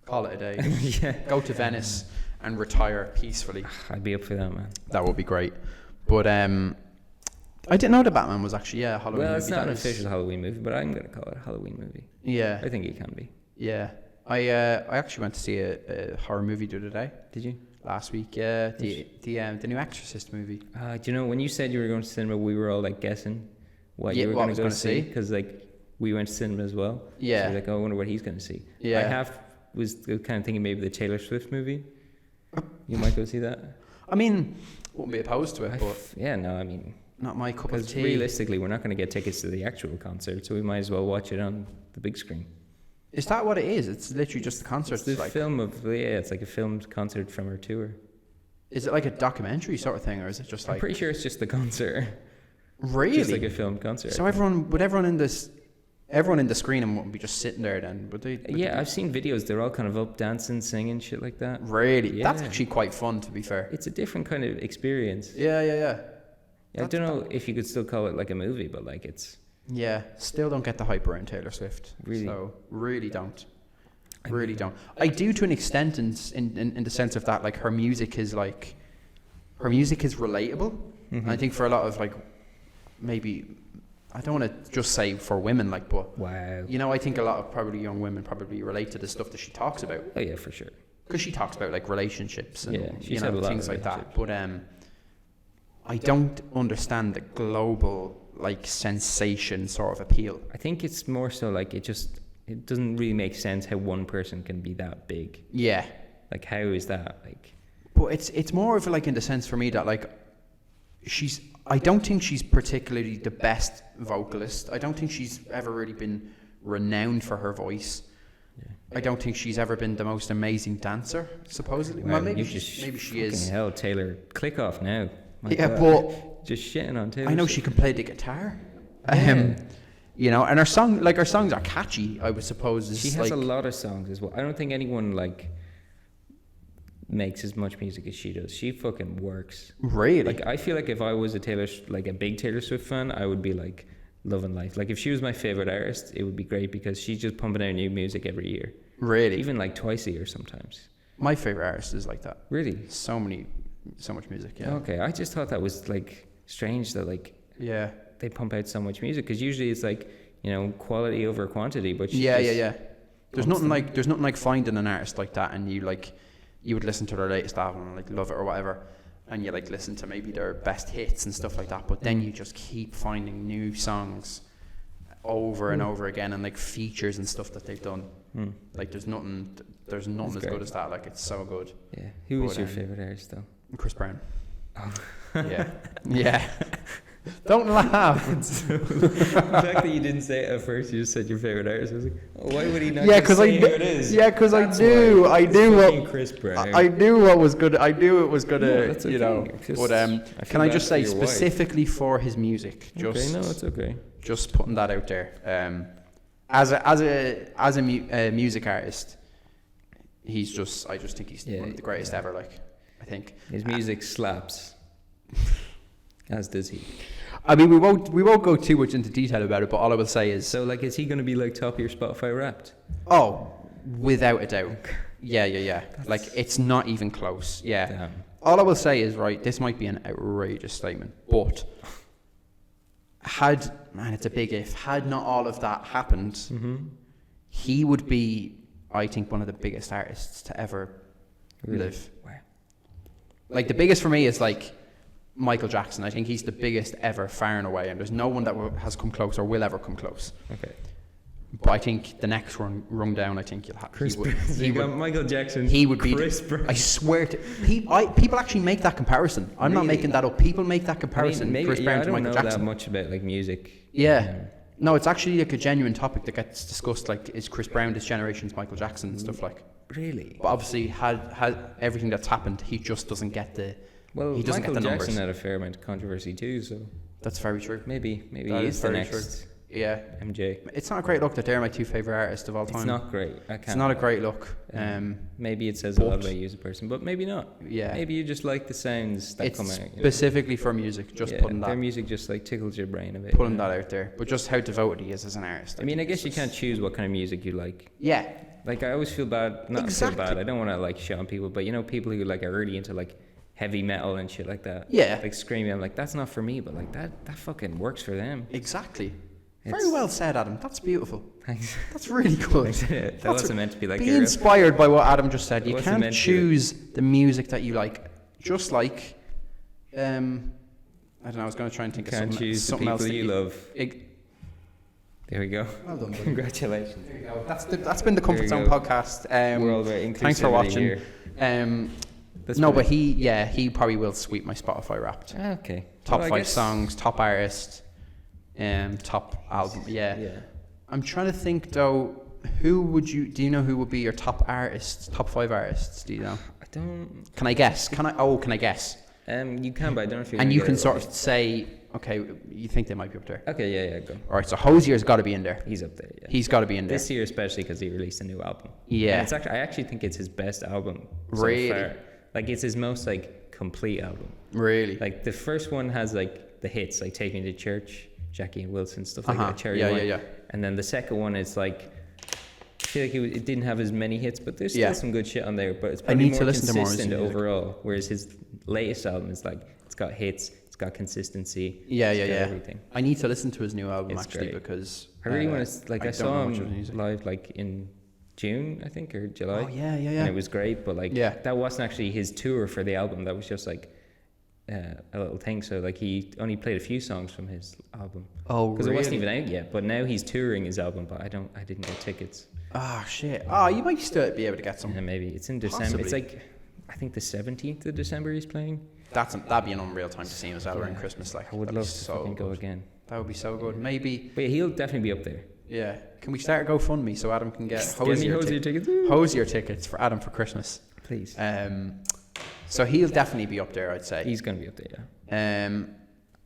call it a day. Yeah. Go to Venice and retire peacefully. I'd be up for that, man. That would be great. But I didn't know the Batman was actually a Halloween Well, movie. it's not That an is- official Halloween movie, but I'm gonna call it a Halloween movie. Yeah. I think it can be. Yeah. I actually went to see a horror movie the other day. Did you? Last week. Yeah. The new Exorcist movie. Do you know when you said you were going to cinema, we were all like guessing what Yeah, you were what I going was to go gonna see see. because like we went to cinema as well. Yeah. So we're like, oh, I wonder what he's going to see. Yeah. was kind of thinking maybe the Taylor Swift movie. You might go see that. I mean, wouldn't be opposed to it, but Yeah, no, I mean, not my cup of Because tea. realistically, we're not going to get tickets to the actual concert, so we might as well watch it on the big screen. Is that what it is? It's literally just the concert. It's the like, film of it's like a filmed concert from her tour. is it like a documentary sort of thing, or is it just I'm like pretty sure it's just the concert. really? Just like a filmed concert. So everyone in the screening wouldn't be just sitting there then, would they? Yeah, I've seen videos. They're all kind of up dancing, singing, shit like that. Really? Yeah. That's actually quite fun, to be fair. It's a different kind of experience. Yeah. I don't know if you could still call it like a movie, but like it's Yeah, still don't get the hype around Taylor Swift. Really? So really don't. Really don't. I do to an extent in the sense of that, like her music is relatable. Mhm. I think for a lot of like, maybe, I don't want to just say for women, like, but wow. you know, I think a lot of probably young women probably relate to the stuff that she talks about, Oh yeah, for sure. because she talks about like relationships and Yeah, you she's had a know lot things of like that. But I don't understand the global like sensation sort of appeal. I think it's more so like it doesn't really make sense how one person can be that big. Yeah. Like how is that like? But it's more of like in the sense for me that like I don't think she's particularly the best vocalist. I don't think she's ever really been renowned for her voice. Yeah. I don't think she's ever been the most amazing dancer, supposedly. Well, maybe you she is. Hell, Taylor, click off now. My Yeah, God. but Just shitting on Taylor. I know Swift. she can play the guitar. Yeah. You know, and her songs are catchy, I would suppose. She has a lot of songs as well. I don't think anyone like makes as much music as she does. She fucking works. Really? Like I feel like if I was a big Taylor Swift fan, I would be like loving life. Like if she was my favorite artist, it would be great because she's just pumping out new music every year. Really? Even like twice a year sometimes. My favorite artist is like that. Really? So much music, yeah. Okay, I just thought that was like strange that like Yeah. they pump out so much music because usually it's like, you know, quality over quantity. But Yeah. There's pumps nothing like finding an artist like that and you would listen to their latest album and like love it or whatever, and you like listen to maybe their best hits and stuff like that, but then you just keep finding new songs over and over again and like features and stuff that they've done. Like there's nothing That's as great. good as that. Like it's so good. Yeah. Who is But, your favorite artist though? Chris Brown. Oh. Yeah. Don't laugh. The fact that you didn't say it at first, you just said your favorite artist. I was like, oh, why would he not? Yeah, because who it is? Yeah, because I That's knew. why. I It's knew fucking what. Chris Brown. I knew what was good. I knew it was gonna. No, that's you okay. know. Just- But I feel can I bad just for say your wife. specifically for his music? Just Okay, no, it's okay. just putting that out there. As a music artist, I just think he's Yeah, one of the greatest ever. Like, I think. His music slaps. As does he. I mean, we won't go too much into detail about it, but all I will say is, So, like, is he going to be like top of your Spotify Wrapped? oh, without a doubt, yeah. Like, it's not even close. Yeah. Damn. All I will say is, right, this might be an outrageous statement, but it's a big if, had not all of that happened, Mm-hmm. he would be, I think, one of the biggest artists to ever Really? live. Wow. Like, the biggest for me is, like, Michael Jackson. I think he's the biggest ever, far and away, and there's no one that has come close or will ever come close. Okay. But I think the next rung down, I think you'll have Chris he would, Brown. So he you got would, Michael Jackson. he would be. Chris Brown. I swear to people actually make that comparison. I'm not Really? making that up. People make that comparison. maybe, Chris Brown I to don't Michael know Jackson. that much about like music. Yeah. No, it's actually like a genuine topic that gets discussed. Like, is Chris Brown this generation's Michael Jackson and stuff like? Really? But obviously, had everything that's happened, he just doesn't get the. Well, He doesn't Michael get the Jackson numbers. had a fair amount of controversy too, so That's very true. maybe That he is is the very next Yeah, MJ. it's not a great look that they're my two favorite artists of all time. It's not great. I can't. It's not a great look. Maybe it says a lot but- about you as a person, but maybe not. Yeah, Maybe you just like the sounds that it's come out. You know? specifically for music. Just Yeah, putting their that, music just like tickles your brain a bit. putting you know? that out there. But just how devoted he is as an artist. I mean, I think guess is you just- can't choose what kind of music you like. Yeah, Like I always feel bad, not Exactly. feel bad. I don't want to like shit on people, but you know, people who like are really into like heavy metal and shit like that. yeah, Like screaming, I'm like, that's not for me, but like that fucking works for them. exactly. Very It's- well said, Adam. That's beautiful. Thanks. That's really good. that That's wasn't meant to be like Be a riff. inspired by what Adam just said. It You wasn't can't meant to. choose the music that you like. Just like, I don't know. I was going to try and think of Can't something, choose the something people else that you love. There we go. Well done, buddy. Congratulations. That's been the Comfort There Zone you go. podcast. We're all about inclusivity Thanks for watching. here. That's No, but pretty- he probably will sweep my Spotify Wrapped. Ah, okay. Top Well, I 5 guess- songs, top artist, top album. Yeah. Yeah. I'm trying to think though. Do you know who would be your top artists? Top 5 artists? Do you know? I don't. Can I guess? Can I guess? You can, but I don't know if you're. And gonna you get can it sort right. of say, okay, you think they might be up there. Okay, yeah, go. All right, so Hozier's got to be in there. He's up there. Yeah. He's got to be in there. This year, especially because he released a new album. Yeah. And it's actually, I actually think it's his best album. Really? So far. Like it's his most like complete album. Really? Like the first one has like the hits, like Take Me to Church, Jackie and Wilson, stuff like Uh-huh. that. Cherry Yeah, Wine. yeah. And then the second one is like, I feel like it didn't have as many hits, but there's still Yeah. some good shit on there. But it's probably need more to listen to more of his consistent music. overall. Whereas his latest album is like it's got hits, it's got consistency. Yeah, it's yeah, got yeah. Everything. I need to listen to his new album It's actually great. because I really want to like I don't saw know much of his him music. live like in June, I think, or July. Oh yeah, yeah, And yeah. it was great, but like Yeah. that wasn't actually his tour for the album. That was just like a little thing. So like he only played a few songs from his album Oh because really? it wasn't even out yet. But now he's touring his album, but I didn't get tickets. Ah shit. Oh, you might still be able to get some. And maybe it's in December. Possibly. It's like I think the 17th of December he's playing. That'd be an unreal time to see him as well around Yeah. Christmas. Like I would that'd be love to so fucking go good. again. That would be so good. Maybe. But yeah, he'll definitely be up there. Yeah. Can we start a GoFundMe so Adam can get Get me Hosier Hosier tickets? tickets, Hosier tickets for Adam for Christmas. please. So he'll definitely be up there, I'd say. He's gonna be up there, yeah.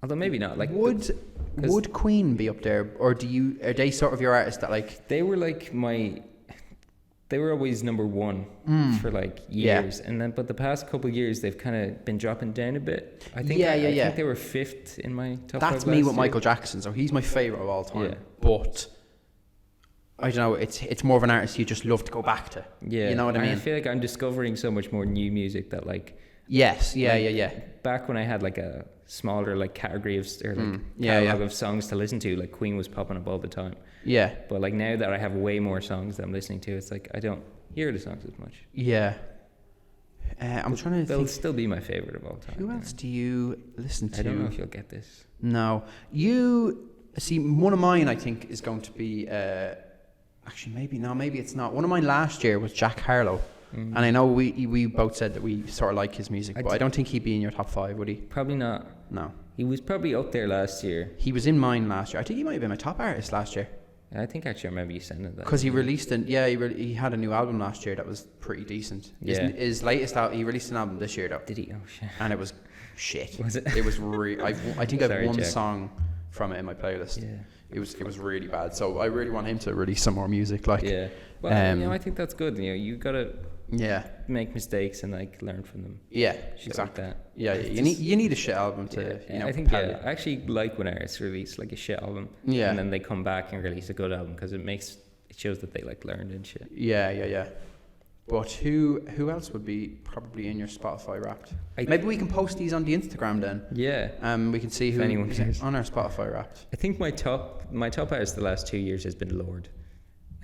Although maybe not. Like 'cause- would Queen be up there, or are they sort of your artists that like? they were like they were always number one for like Yeah. years, and then but the past couple of years they've kind of been dropping down a bit. I think Yeah, I yeah. think they were 5th in my top. That's 5 me last with year. Michael Jackson, so he's my favorite of all time. Yeah. But I don't know. It's more of an artist you just love to go back to. Yeah, You know what I and mean? I feel like I'm discovering so much more new music that like Yes. Yeah. Like, Yeah. Yeah. back when I had like a smaller like category of or like Yeah, catalog yeah. of songs to listen to, like Queen was popping up all the time. Yeah. But like now that I have way more songs that I'm listening to, it's like I don't hear the songs as much. Yeah. I'm trying to They'll think. still be my favorite of all time. Who else do you listen to? I don't know if you'll get this. No. You see, one of mine I think is going to be. Actually, maybe it's not. One of mine last year was Jack Harlow, and I know we both said that we sort of like his music, but I don't think he'd be in your top 5, would he? Probably not. No. He was probably up there last year. He was in mine last year. I think he might have been my top artist last year I think actually I remember you sending that. because he released he had a new album last year that was pretty decent. Yeah. His latest album, he released an album this year though, Did he? Oh shit. and it was shit. Was it? It was I think I've Sorry, one Jack. song from it in my playlist. Yeah. It was really bad. So I really want him to release some more music. Like Yeah. Well, I think that's good. You gotta yeah, make mistakes and like learn from them. yeah, Shit exactly. like that. Yeah, you need a shit album to I think parry. I actually like when artists release like a shit album, Yeah. and then they come back and release a good album because it shows that they like learned and shit. Yeah. But who else would be probably in your Spotify Wrapped? I- Maybe we can post these on the Instagram then. Yeah, We can see who anyone is cares. on our Spotify Wrapped. I think my top artist the last 2 years has been Lorde,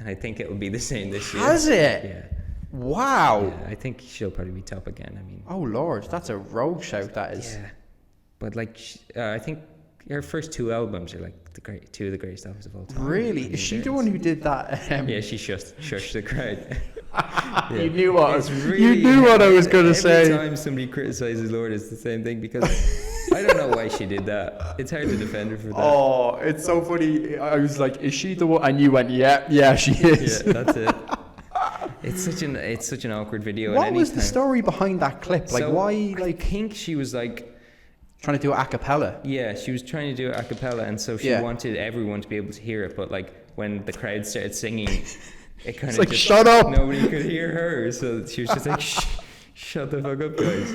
and I think it will be the same this year. Has it? Yeah. Wow. Yeah, I think she'll probably be top again. I mean, Oh Lord, that's a rogue shout. That is. yeah, but like I think her first 2 albums are like two of the greatest albums of all time. Really? I mean, Is she the there's- one who did that? Yeah, she shushed the crowd. You knew what It's you knew what I was going to say. Every time somebody criticizes Lorde, it's the same thing because I don't know why she did that. It's hard to defend her for that. Oh, it's so funny. I was like, "Is she the one?" And you went, "Yeah, she is." Yeah, that's it. It's such an awkward video. What and was the anytime- story behind that clip? Like, So, why, I like, think she was like, trying to do it a cappella? yeah, she was trying to do it a cappella, and so she Yeah. wanted everyone to be able to hear it. But like when the crowd started singing, it kind It's of like, just, shut up. Nobody could hear her, so she was just like, shut the fuck up, guys.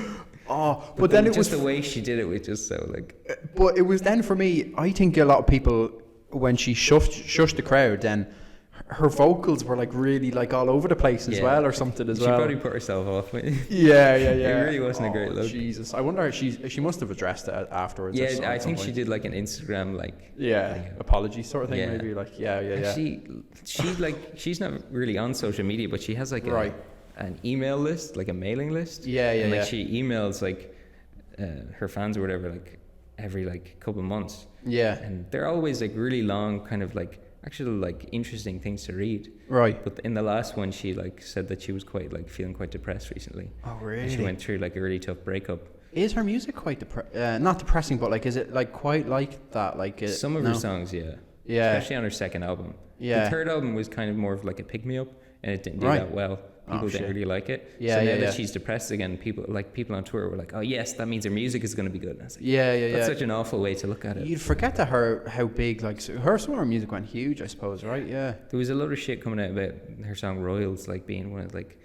Oh, but then it was, just the way she did it was just so like. but it was then for me. I think a lot of people, when she shushed the crowd, then her vocals were like really like all over the place as Yeah. well, or something as She well. probably put herself off. Yeah. It really wasn't a great look. Jesus, I wonder if she must have addressed it afterwards. or Yeah, so- I at some think she point. did like an Instagram like. Yeah, apology sort of thing, Yeah. maybe like yeah. She's not really on social media, but she has like Right. an email list, like a mailing list. Yeah, And like yeah. she emails like her fans or whatever, like every like couple of months. Yeah. And they're always like really long, kind of like actual like interesting things to read. Right. But in the last one, she like said that she was quite like feeling quite depressed recently. Oh, And really? she went through like a really tough breakup. Is her music quite not depressing, but like, is it like quite like that? Like Some of her songs, yeah. Yeah. Especially on her second album. Yeah. The third album was kind of more of like a pick-me-up, and it didn't do Right. that well. People didn't shit. really like it. Yeah, so now yeah, that yeah. she's depressed again, people on tour were like, "Oh yes, that means her music is going to be good." And I was like, Yeah. "That's such an awful way to look at it." You'd forget that how big like some of her music went huge, I suppose, right? Yeah. There was a lot of shit coming out about her song "Royals" like being one of like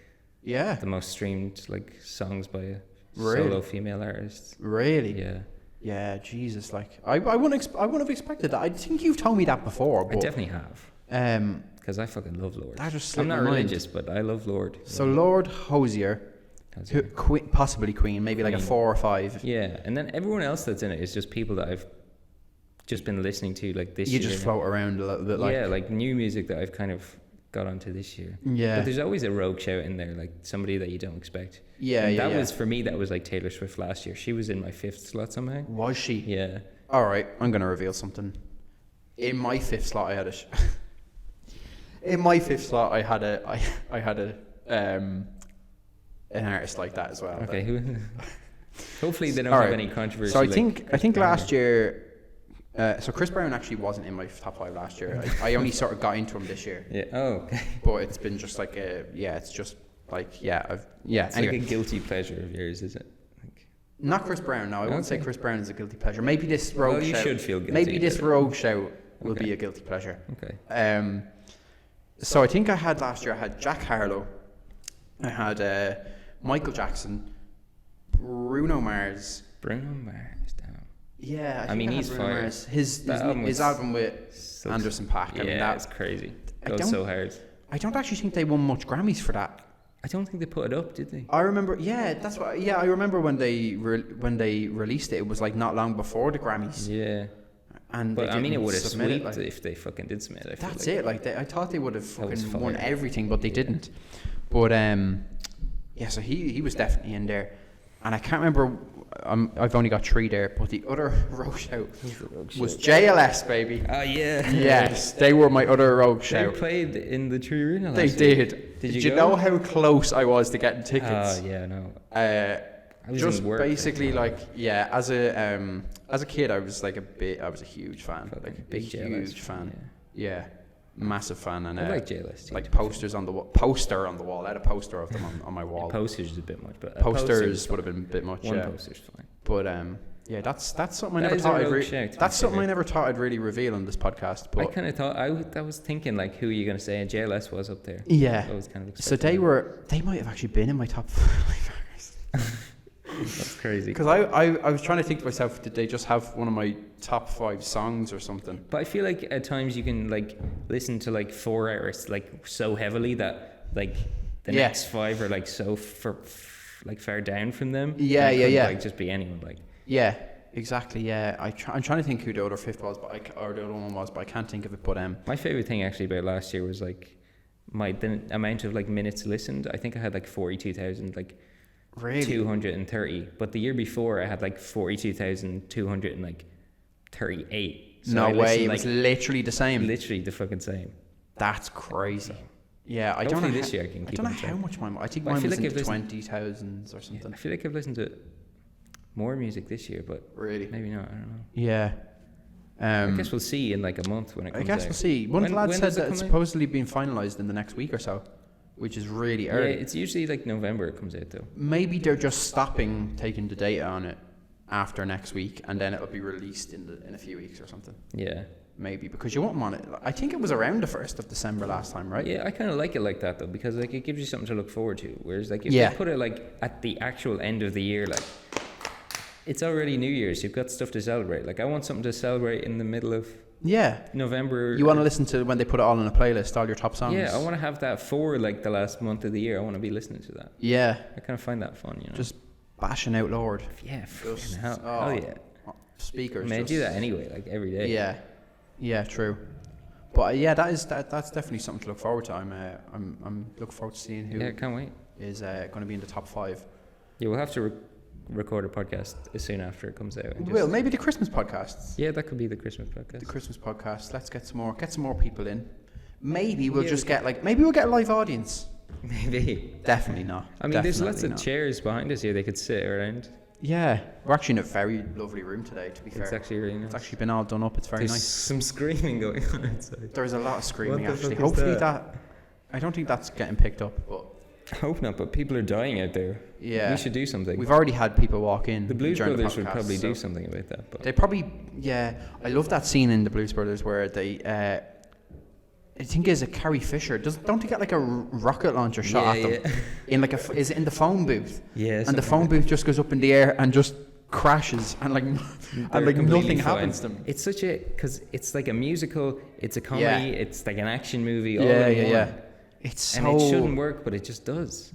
Yeah. the most streamed like songs by a Really? solo female artist. Really? Yeah, Yeah. Jesus, like I wouldn't have expected that. I think you've told me that before, I but definitely have, because I fucking love Lord. that just I'm slipped not my mind. religious, but I love Lord. So Lord Hosier, Hosier. possibly Queen, maybe like a Queen. 4 or 5. Yeah, and then everyone else that's in it is just people that I've just been listening to like this You year. just float around a little bit, like yeah, like new music that I've kind of got onto this year. yeah, But there's always a rogue shout in there, like somebody that you don't expect. yeah, And yeah. that yeah. was, for me, that was like Taylor Swift last year. She was in my 5th slot somehow. Was she? Yeah. All right, I'm gonna reveal something. In my 5th slot, I had a. In my 5th slot, I had an artist like that as well. Okay. Who? Hopefully they don't All have right. any controversy. So I like think Chris Brown. last year. So Chris Brown actually wasn't in my top 5 last year. I only sort of got into him this year, Yeah. Oh, okay. but it's been just like it's just like It's Anyway, like a guilty pleasure of yours, is it? Like, not Chris Brown. No, I wouldn't say Okay. Chris Brown is a guilty pleasure. Maybe this rogue well, you shout. should feel guilty. Maybe this about it. rogue shout will Okay. be a guilty pleasure. Okay. So I think I had last year. I had Jack Harlow. I had Michael Jackson, Bruno Mars. Bruno Mars, damn. Yeah, I mean, had he's Bruno fire. Mars. His That album was album with such- Anderson .Paak. I mean, Yeah, it's crazy. I Goes don't- so hard. I don't actually think they won much Grammys for that. I don't think they put it up, did they? I remember. Yeah, that's what. Yeah, I remember when they released it. It was like not long before the Grammys. Yeah. And But they I mean, it didn't would have submit it, swept like- if they fucking did submit it. I feel That's like. it. Like I thought they would have That was fucking won fire. everything, but they didn't. But yeah, so he was definitely in there, and I can't remember. I've only got 3 there, but the other rogue shout was JLS, baby. Oh yeah. Yes, they were my other rogue They shout. played in the Tree Arena. They last year. did. Did you you know go? how close I was to getting tickets? Oh yeah, no. I was Just in work. basically like as a kid I was like I was a huge fan, Felt like like a a big JLS huge fan. fan, Yeah, massive fan, and I like JLS too. like posters on the wall. Poster on the wall. I had a poster of them on my wall. Posters is a bit much, but a Posters poster's would have been a bit much. One Yeah, poster's fine. but yeah, that's something I That never is a thought I'd. rogue shout, to be That's something I fair. never thought I'd really reveal on this podcast. I But kind of thought I was thinking like, who are you going to say? And JLS was up there. yeah, I was kind of. so expecting they might have actually been in my top 5 artists. That's crazy. Because I was trying to think to myself, did they just have one of my top 5 songs or something? But I feel like at times you can like listen to like 4 artists like so heavily that like the Yeah. next 5 are like so like far down from them. Yeah, And it yeah, could, yeah. Like just be anyone. Like Yeah, exactly. Yeah, I'm trying to think who the other 5th was, or the other one was, but I can't think of it. But my favorite thing actually about last year was like the amount of like minutes listened. I think I had like 42,000 like really, 230, but the year before I had like 42,238. So no I way, listened, it like, was literally the same. literally the fucking same. That's crazy. Yeah, I don't Hopefully know. this year I can I keep don't know on track. how much mine. I think Well, I mine feel was like in the I've listened- 20,000s or Yeah, something. I feel like I've listened to more music this year, but Really? maybe not. I don't know. Yeah. I guess we'll see in like a month when it I comes guess out. we'll see. One of the When- lads when said does it that it's come out? supposedly being finalised in the next week or so, which is really Yeah, early. it's usually like November it comes out though. Maybe they're just stopping taking the data on it after next week, and then it'll be released in a few weeks or something. Yeah. Maybe because you won't want it. I think it was around the 1st of December last time, right? Yeah, I kind of like it like that though because like it gives you something to look forward to. Whereas like if Yeah. you put it like at the actual end of the year, like it's already New Year's. You've got stuff to celebrate. Like I want something to celebrate in the middle of Yeah. November. You want to listen to when they put it all in a playlist, all your top songs. Yeah, I want to have that for like the last month of the year. I want to be listening to that. Yeah, I kind of find that fun, you know. just bashing out Lord. yeah, just- fucking hell, oh, hell yeah. Speakers. I mean, I do just- that anyway, like every day. Yeah, yeah, true. But yeah, that's definitely something to look forward to. I'm looking forward to seeing who Yeah, I can't wait. is going to be in the top 5. Yeah, we'll have to record a podcast as soon after it comes out. And Well, maybe the Christmas podcasts. yeah, that could be the Christmas podcast. The Christmas podcast. Let's get some more people in. Maybe we'll Yeah, just we get like maybe we'll get a live audience. Maybe. Definitely not. I mean, there's lots Definitely of not. chairs behind us here they could sit around. Yeah, we're actually in a very lovely room today. To be fair, It's actually really nice. it's actually been all done up. It's very There's nice. some screaming going on outside. There's a lot of screaming What the actually. fuck is Hopefully that? I don't think that's getting picked up. But I hope not, but people are dying out there. yeah, We should do something. we've already had people walk in. The Blues during Brothers the would podcast, probably do so something about that. But They probably, yeah. I love that scene in the Blues Brothers where they, I think it's a Carrie Fisher. Don't they get like a rocket launcher shot at them in like is it in the phone booth? yeah, And the phone booth just goes up in the air and just crashes and like nothing happens to them. It's such a because it's like a musical, it's a comedy, Yeah. it's like an action movie. All Yeah, in yeah, one. yeah. It's so And it shouldn't work, but it just does.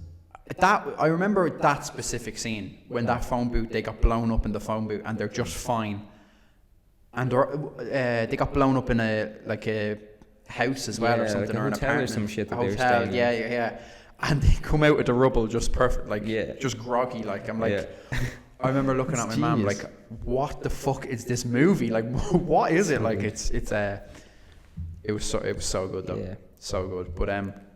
that I remember that specific scene when that phone booth they got blown up in the phone booth and they're just fine, and they got blown up in a house as well Yeah, or something like a or an hotel or apartment. some shit that a they were hotel, staying in. yeah. And they come out of the rubble just perfect, like Yeah. just groggy. Like I'm like, Yeah. I remember looking It's at my mum genius. like, what the fuck is this movie? Like, what is it? Like, good. it was so good though, Yeah. so good. But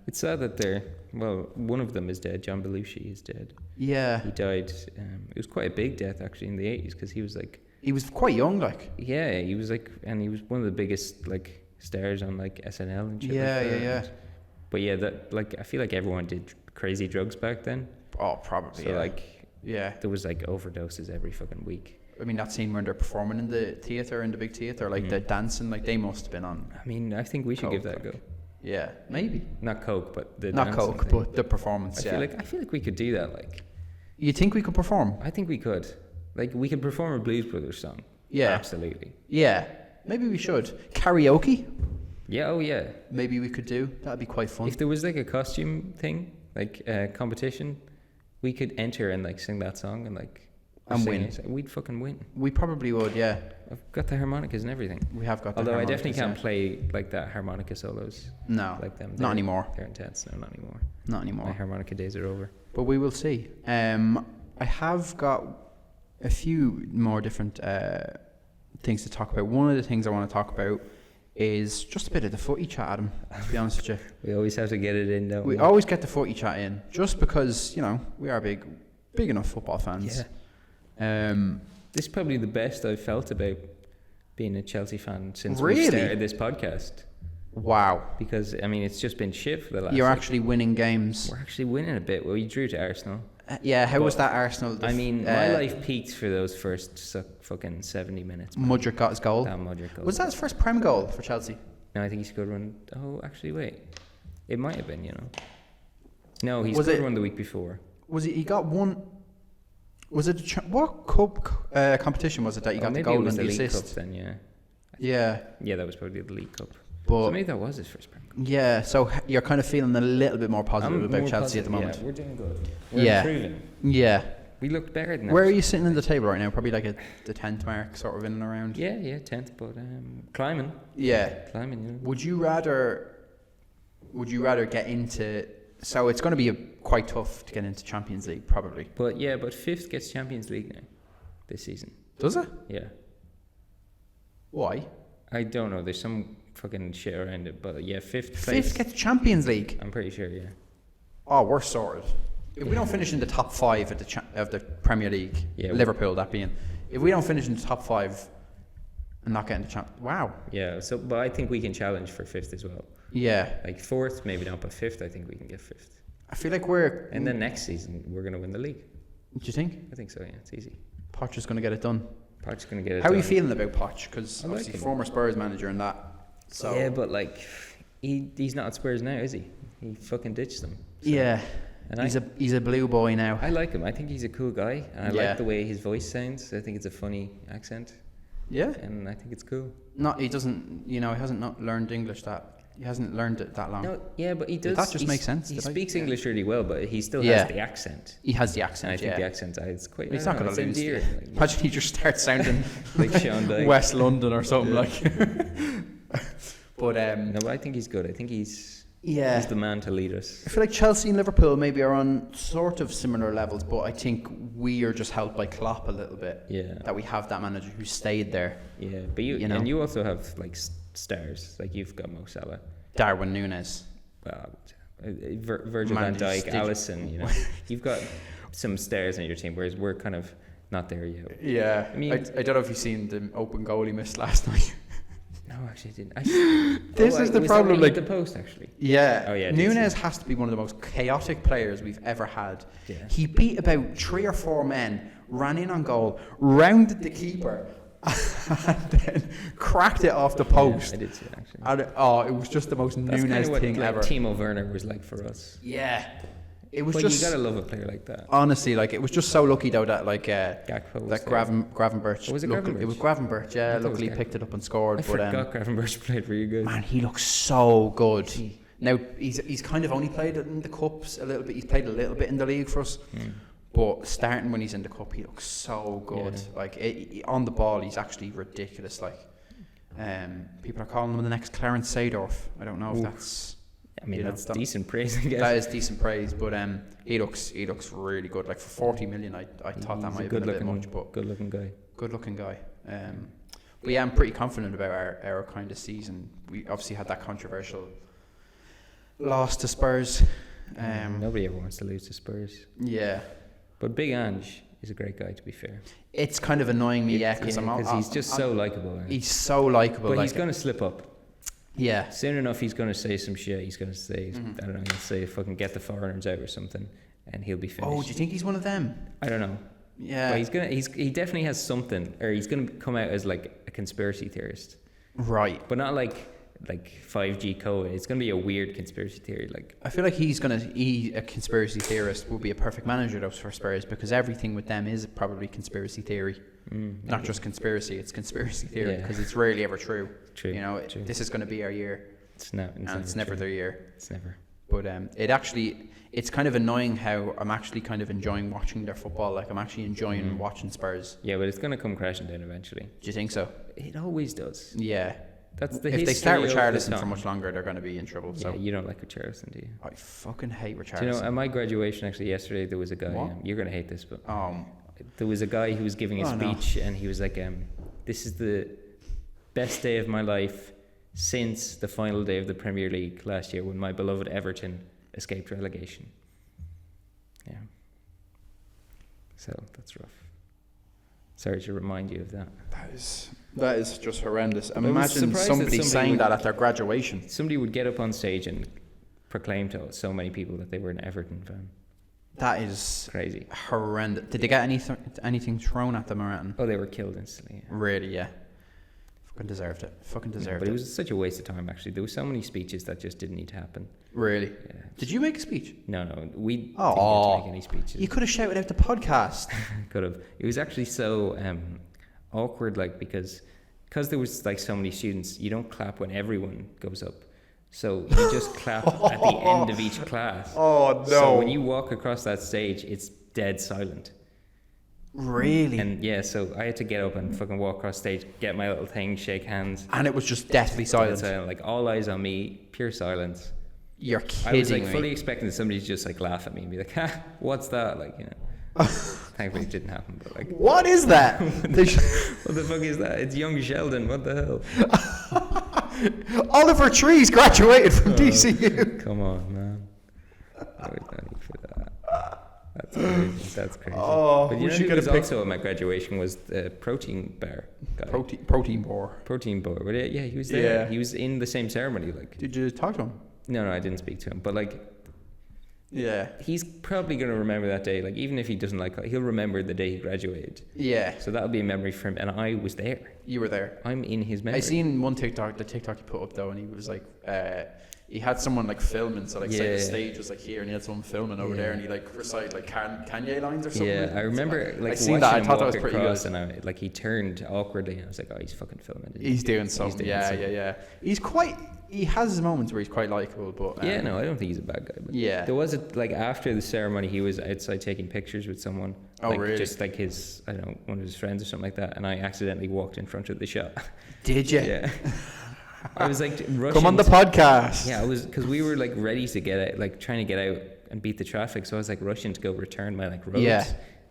It's sad that one of them is dead. John Belushi is dead. yeah, He died. It was quite a big death actually in the 80s because he was like, he was quite young, like. yeah, he was like, and he was one of the biggest like stars on like SNL and shit. Yeah, like that. yeah. But yeah, that like I feel like everyone did crazy drugs back then. Oh, probably. So yeah. like Yeah, there was like overdoses every fucking week. I mean that scene when they're performing in the theater, in the big theater, like they're dancing, like they must have been on. I mean, I think we should give that a Coke, go. Yeah, maybe Not coke, but the not dancing coke, thing. but the performance. I feel like we could do that. Like, You think we could perform? I think we could. Like, we could perform a Blues Brothers song. Yeah, Absolutely. yeah. Maybe we should karaoke. Yeah. Oh yeah. Maybe we could do. That'd be quite fun. If there was like a costume thing, like a competition, we could enter and like sing that song and like And sing win. it. We'd fucking win. We probably would. Yeah, I've got the harmonicas and everything. we have got. The Although I harmonicas, definitely can't yeah. play like that harmonica solos No, like them. not They're- anymore. They're intense. No, not anymore. Not My anymore. harmonica days are over. But we will see. I have got a few more different things to talk about. One of the things I want to talk about is just a bit of the footy chat, Adam, to be honest with you. We always have to get it in, don't we? We always get the footy chat in, just because, we are big enough football fans. Yeah. This is probably the best I've felt about being a Chelsea fan since we Really? started this podcast. Wow. Because, I mean, it's just been shit for the last... You're like, actually winning games. we're actually winning a bit. Well, we drew to Arsenal. Yeah, how was But, that Arsenal? I mean, my life peaked for those first fucking 70 minutes. man. Mudryk got his goal. That Mudryk goal. Was that his first Prem goal for Chelsea? No, I think he scored one... Oh, actually, wait. It might have been, No, he Was scored it- one the week before. Was he got one... Was it... What cup competition was it that you got the maybe goal it was and the the League Cup assist? then, yeah. Yeah, Yeah, that was probably the League Cup. but... So maybe that was his first Prem goal. Yeah, so you're kind of feeling a little bit more positive I'm about more Chelsea positive, at the moment. Yeah, we're doing good. We're Yeah. improving. Yeah. We looked better than Where are that. you sitting in the table right now? Probably like the 10th mark, sort of in and around. Yeah, 10th, but climbing. Yeah. Climbing, Would you rather get into... So it's going to be quite tough to get into Champions League, probably. But 5th gets Champions League now, this season. Does it? Yeah. Why? I don't know, there's some fucking shit around it, but yeah, 5th place. Fifth gets Champions League. I'm pretty sure, yeah. Oh, we're sorted. If we don't finish in the top 5 of the Premier League, Yeah, Liverpool that being, if we don't finish in the top 5 and not get into wow. Yeah, so, but I think we can challenge for 5th as well. Yeah, Like 4th, maybe not, but 5th, I think we can get 5th. I feel like we're... And then next season, we're going to win the league. Do you think? I think so, yeah, it's easy. Poch's going to get it done. Poch's going to get it How are you done. feeling about Poch? Because I like obviously him. former Spurs manager and that. So Yeah, but like, he's not at Spurs now, is he? He fucking ditched them. So- yeah, And he's a blue boy now. I like him. I think he's a cool guy, and I Yeah. like the way his voice sounds. I think it's a funny accent, Yeah, and I think it's cool. he doesn't. He hasn't not learned English that. He hasn't learned it that long. No, yeah, but he does. That just he's- makes sense, He did I? speaks English really well, but he still Yeah. has the accent. He has the And I accent. think the Yeah, accent is quite. he's I not don't going know, to it's lose. endearing, like, Imagine he just starts sounding like Sean Dyche. West London or something Yeah. like. But No, but I think he's good. I think he's Yeah. He's the man to lead us. I feel like Chelsea and Liverpool maybe are on sort of similar levels, but I think we are just helped by Klopp a little bit. Yeah. That we have that manager who stayed there. Yeah, but you know? and you also have like stars. Like you've got Mo Salah, Darwin Núñez. Virgil Man, van Dijk, did- Alisson. You know, you've got some stars in your team, whereas we're kind of not there yet. Yeah. I mean- I don't know if you've seen the open goal he missed last night. No, actually, I didn't. This is the was problem, that when he like- hit the post actually. Yeah. Oh, yeah, I did Núñez see. has to be one of the most chaotic players we've ever had. Yeah. He beat about 3 or 4 men, ran in on goal, rounded the keeper, and then cracked it off the post. Yeah, I did see it actually. And it was just the most That's kind Núñez of what thing like, ever. Timo Werner was like for us. Yeah. It was But just you gotta love a player like that. honestly, like, it was just so lucky though that Gakpo was that there. Gravenberch. Oh, was it It Gravenberch? was Gravenberch. Yeah, I thought it was luckily Gakpo. picked it up and scored. I But forgot Gravenberch played really good. man, he looks so good. Now he's kind of only played in the cups a little bit. He's played a little bit in the league for us, but starting when he's in the cup, he looks so good. Yeah. Like on the ball, he's actually ridiculous. Like, people are calling him the next Clarence Seedorf. I don't know if that's. I mean, you know, that's that- decent praise, I guess. That is decent praise, but he looks really good. Like for 40 million, I thought that He's might have been a bit much, but good-looking guy. good looking guy. But yeah, I'm pretty confident about our kind of season. We obviously had that controversial loss to Spurs. Nobody ever wants to lose to Spurs. Yeah, But Big Ange is a great guy, to be fair. it's kind of annoying me, yeah, because he's just so likable. he's so likable. But like, he's going to slip up. yeah, Soon enough, he's going to say some shit. He's going to say, Mhm. I don't know, he'll say fucking get the foreigners out or something, and he'll be finished. Oh, do you think he's one of them? I don't know. Yeah, But he definitely has something, or he's going to come out as like a conspiracy theorist, right. but not like 5G code. It's going to be a weird conspiracy theory. Like, I feel like he, a conspiracy theorist, will be a perfect manager though for Spurs because everything with them is probably conspiracy theory. Not just conspiracy, it's conspiracy theory Yeah. because it's rarely ever true. true. You know, true. this is going to be our year, It's not. and it's never true. their year. It's never. But it's kind of annoying how I'm actually kind of enjoying watching their football. Like I'm actually enjoying watching Spurs. Yeah, but it's going to come crashing down eventually. Do you think so? It always does. Yeah. That's the If they start history of the Richarlison for song. much longer, they're going to be in trouble. Yeah, So you don't like Richarlison, do you? I fucking hate Richarlison. Do you know, at my graduation actually yesterday, there was a guy. What? You're going to hate this, but there was a guy who was giving a Oh, no. speech, and he was like, "This is the best day of my life since the final day of the Premier League last year, when my beloved Everton escaped relegation." Yeah. So that's rough. Sorry to remind you of that. That is just horrendous. was Imagine surprised that somebody somebody saying would- that at their graduation. Somebody would get up on stage and proclaim to so many people that they were an Everton fan. That is Crazy. horrendous. Did they get anything thrown at them or anything? Oh, they were killed instantly. Yeah. Really, yeah. Fucking deserved it. Fucking deserved But it it. was such a waste of time, actually. There were so many speeches that just didn't need to happen. Really. Yeah. Did you make a speech? No, we didn't Oh. get to make any speeches. You could have shouted out the podcast. Could have. It was actually so awkward, like because there was like so many students. You don't clap when everyone goes up, so you just clap at the end of each class. Oh So when you walk across that stage, it's dead silent. Really? And yeah, so I had to get up and fucking walk across stage, get my little thing, shake hands. And it was just deathly Dead silent. silent, like all eyes on me, pure silence. You're kidding I was like me. fully expecting somebody to just like laugh at me and be like, "Ha, what's that?" Like, you know. Thankfully, it didn't happen. But like, What is that? They sh- what the fuck is that? It's young Sheldon. What the hell? Oliver Trees graduated from DCU. Come on, man. No, no need for that. That's crazy. That's crazy. Oh, but we you know should who get a was pic- also at my graduation was the protein bar guy. Protein bar. Protein bar. But yeah, he was there. Yeah. He was in the same ceremony. Like, Did you talk to him? no, I didn't speak to him. But like, Yeah. he's probably going to remember that day. Like, even if he doesn't like, he'll remember the day he graduated. Yeah. So that'll be a memory for him. And I was there. You were there. I'm in his memory. I seen one TikTok, the TikTok he put up though, and he was like, he had someone like filming, so like say Yeah. the stage was like here, and he had someone filming over Yeah. there, and he like recited like Kanye lines or something. Yeah, I remember like I seen watching that. I him thought that walk was pretty across, good. and he turned awkwardly, and I was like, "Oh, he's fucking filming." Isn't he? He's doing something. doing Yeah, something. yeah. He has his moments where he's quite likable, but Yeah, no, I don't think he's a bad guy. But Yeah. there was like after the ceremony, he was outside taking pictures with someone. Oh, like, really? Just like his, I don't know, one of his friends or something like that, and I accidentally walked in front of the shot. Did you? Yeah. I was like rushing. Come on the podcast. Yeah, I was, because we were like ready to get out, like trying to get out and beat the traffic. So I was like rushing to go return my like roads. Yeah.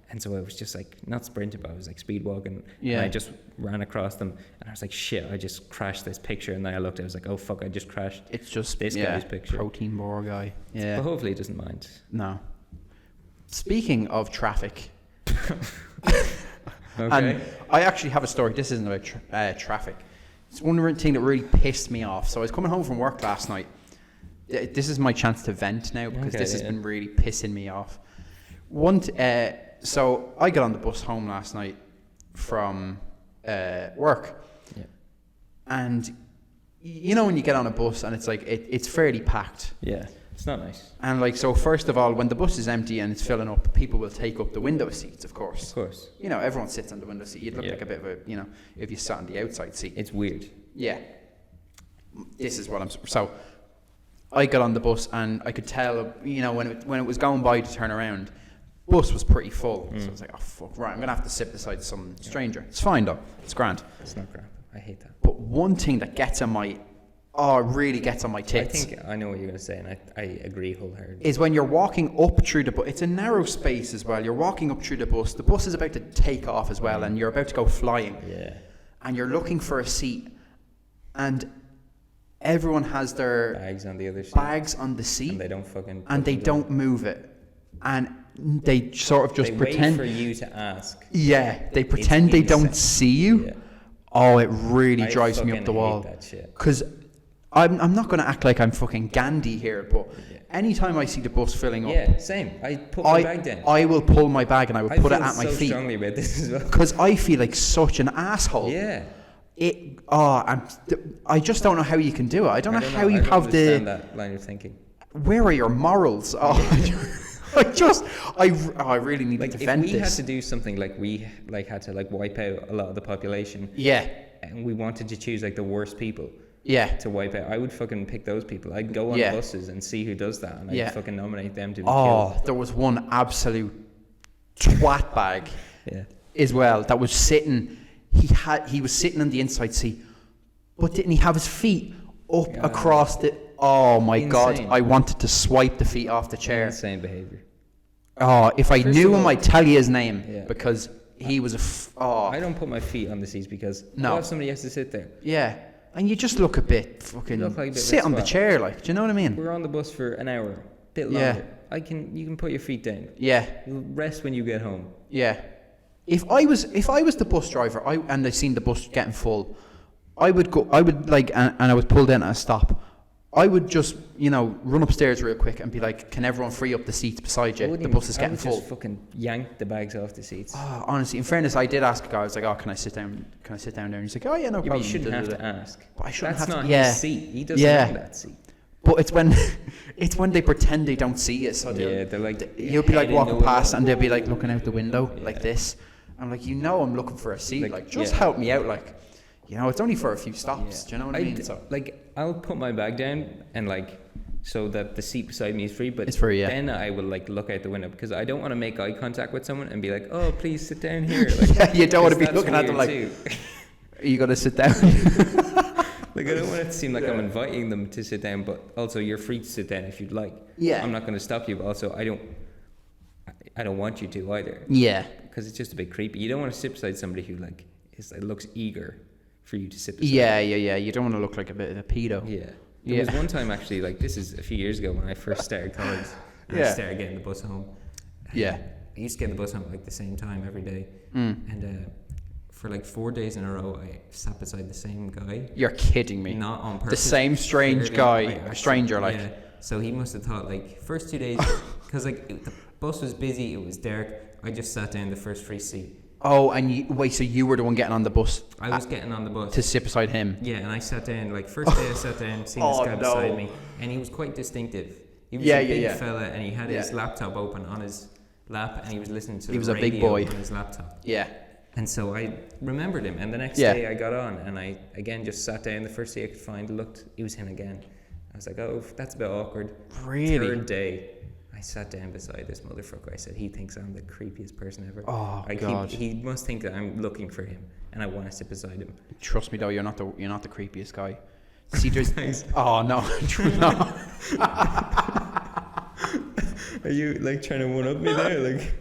And so I was just like not sprinting, but I was like speed walking. Yeah. And I just ran across them, and I was like, shit, I just crashed this picture. And then I looked, I was like, oh fuck, I just crashed. It's just This guy's picture. protein bar guy. Yeah. But hopefully he doesn't mind. No. Speaking of traffic, Okay. and I actually have a story. This isn't about traffic. It's one thing that really pissed me off. So I was coming home from work last night. This is my chance to vent now, because this has been really pissing me off. So I got on the bus home last night from work, Yeah. and you know when you get on a bus and it's like it's fairly packed. Yeah. It's not nice. And like, so first of all, when the bus is empty and it's filling up, people will take up the window seats, of course. Of course. You know, everyone sits on the window seat. You'd look Yeah. like a bit of a, you know, if you sat on the outside seat. It's weird. Yeah. This is what I'm... So, I got on the bus and I could tell, you know, when it was going by to turn around, bus was pretty full. So I was like, oh, fuck, right, I'm going to have to sit beside some stranger. It's fine, though. It's grand. It's not crap. I hate that. But one thing that gets on my... Oh, it really gets on my I tits. think I know what you're going to say, and I agree wholeheartedly. Is when you're walking up through the bus. It's a narrow space as well. You're walking up through the bus is about to take off as well, and you're about to go flying. Yeah. And you're looking for a seat, and everyone has their Bags on the other side. bags on the seat, And they don't fucking... and they don't move it, and they sort of just they pretend. wait for you to ask. Yeah, they pretend they don't see you. Yeah. Oh, it really I drives me up fucking the wall. hate that shit. Because I'm not going to act like I'm fucking Gandhi here, but Yeah. anytime I see the bus filling up, Yeah, same. I put my bag down. I will pull my bag and I will I put it feel at my so feet. strongly about this as well. Because I feel like such an asshole. Yeah. I just don't know how you can do it. I don't know how you I don't have understand the. that line of thinking. Where are your morals? Oh, I really need Like to if defend we had this. to do something like we like had to like wipe out a lot of the population, Yeah, and we wanted to choose like the worst people yeah. to wipe out, I would fucking pick those people. I'd go on Yeah. buses and see who does that, and I'd Yeah. fucking nominate them to be Oh, killed. there was one absolute twat bag Yeah. as well that was sitting. He was sitting on the inside seat, but didn't he have his feet up Yeah. across the? Oh my god! Insane. I wanted to swipe the feet off the chair. Insane behavior. Oh, if I First knew of him, all- I'd tell you his name Yeah. because he was I don't put my feet on the seats because No. what if somebody has to sit there? yeah, and you just look a bit fucking You look like a bit sit like on the swat. chair, like, do you know what I mean? We're on the bus for an hour, bit longer. Yeah. You can put your feet down. Yeah, You'll rest when you get home. yeah. If I was the bus driver, and I seen the bus getting full, I would and I was pulled in at a stop. I would just, run upstairs real quick and be like, "Can everyone free up the seats beside you? The bus is I getting would full." just fucking yank the bags off the seats. Oh, honestly, in fairness, I did ask a guy. I was like, "Oh, can I sit down? Can I sit down there?" And he's like, "Oh yeah, no Yeah, but problem." you shouldn't have Da, da, to da. ask. But I shouldn't That's have not to. Yeah, his seat. He doesn't Yeah. own that seat. but it's when it's when they pretend they don't see it. So Yeah, they're like you'll be like head in walking the past, window. and they'll be like looking out the window like Yeah. this. I'm like, I'm looking for a seat. Like, just yeah. help me out. Like, it's only for a few stops. Do you know what I mean? So I'll put my bag down and so that the seat beside me is free, but It's free, yeah. then I will look out the window because I don't want to make eye contact with someone and be like, "Oh, please sit down here." yeah, you don't want to be 'cause looking at them that's like, weird too. "Are you gonna sit down?" I don't want it to seem like I'm inviting them to sit down, but also you're free to sit down if you'd like. Yeah. I'm not going to stop you, but also I don't want you to either Yeah, because it's just a bit creepy. You don't want to sit beside somebody who looks eager for you to sit beside. yeah. You don't want to look like a bit of a pedo. Yeah. There Yeah. was one time actually, this is a few years ago when I first started college and I Yeah. started getting the bus home. Yeah. I used to get the bus home at the same time every day. And for 4 days in a row, I sat beside the same guy. You're kidding me. Not on purpose. The same strange Clearly, guy, I a actually- stranger, like. Yeah. So he must have thought first 2 days, because the bus was busy, it was dark. I just sat down the first free seat. Oh, and so you were the one getting on the bus I was getting on the bus. to sit beside him. Yeah, and I sat down, first day I sat down, seeing this Oh, guy no. beside me, and he was quite distinctive. He was Yeah, a yeah, big yeah. fella, and he had his Yeah. laptop open on his lap, and he was listening to He was the a big radio boy. on his laptop. Yeah. And so I remembered him, and the next Yeah. day I got on, and I, again, just sat down, the first day I could find, looked, it was him again. I was like, oh, that's a bit awkward. Really? Third day, I sat down beside this motherfucker. I said, he thinks I'm the creepiest person ever. Oh, God. He must think that I'm looking for him, and I want to sit beside him. Trust me though, you're not the creepiest guy. See, there's... Oh, no. No. Are you like trying to one up me there? Like,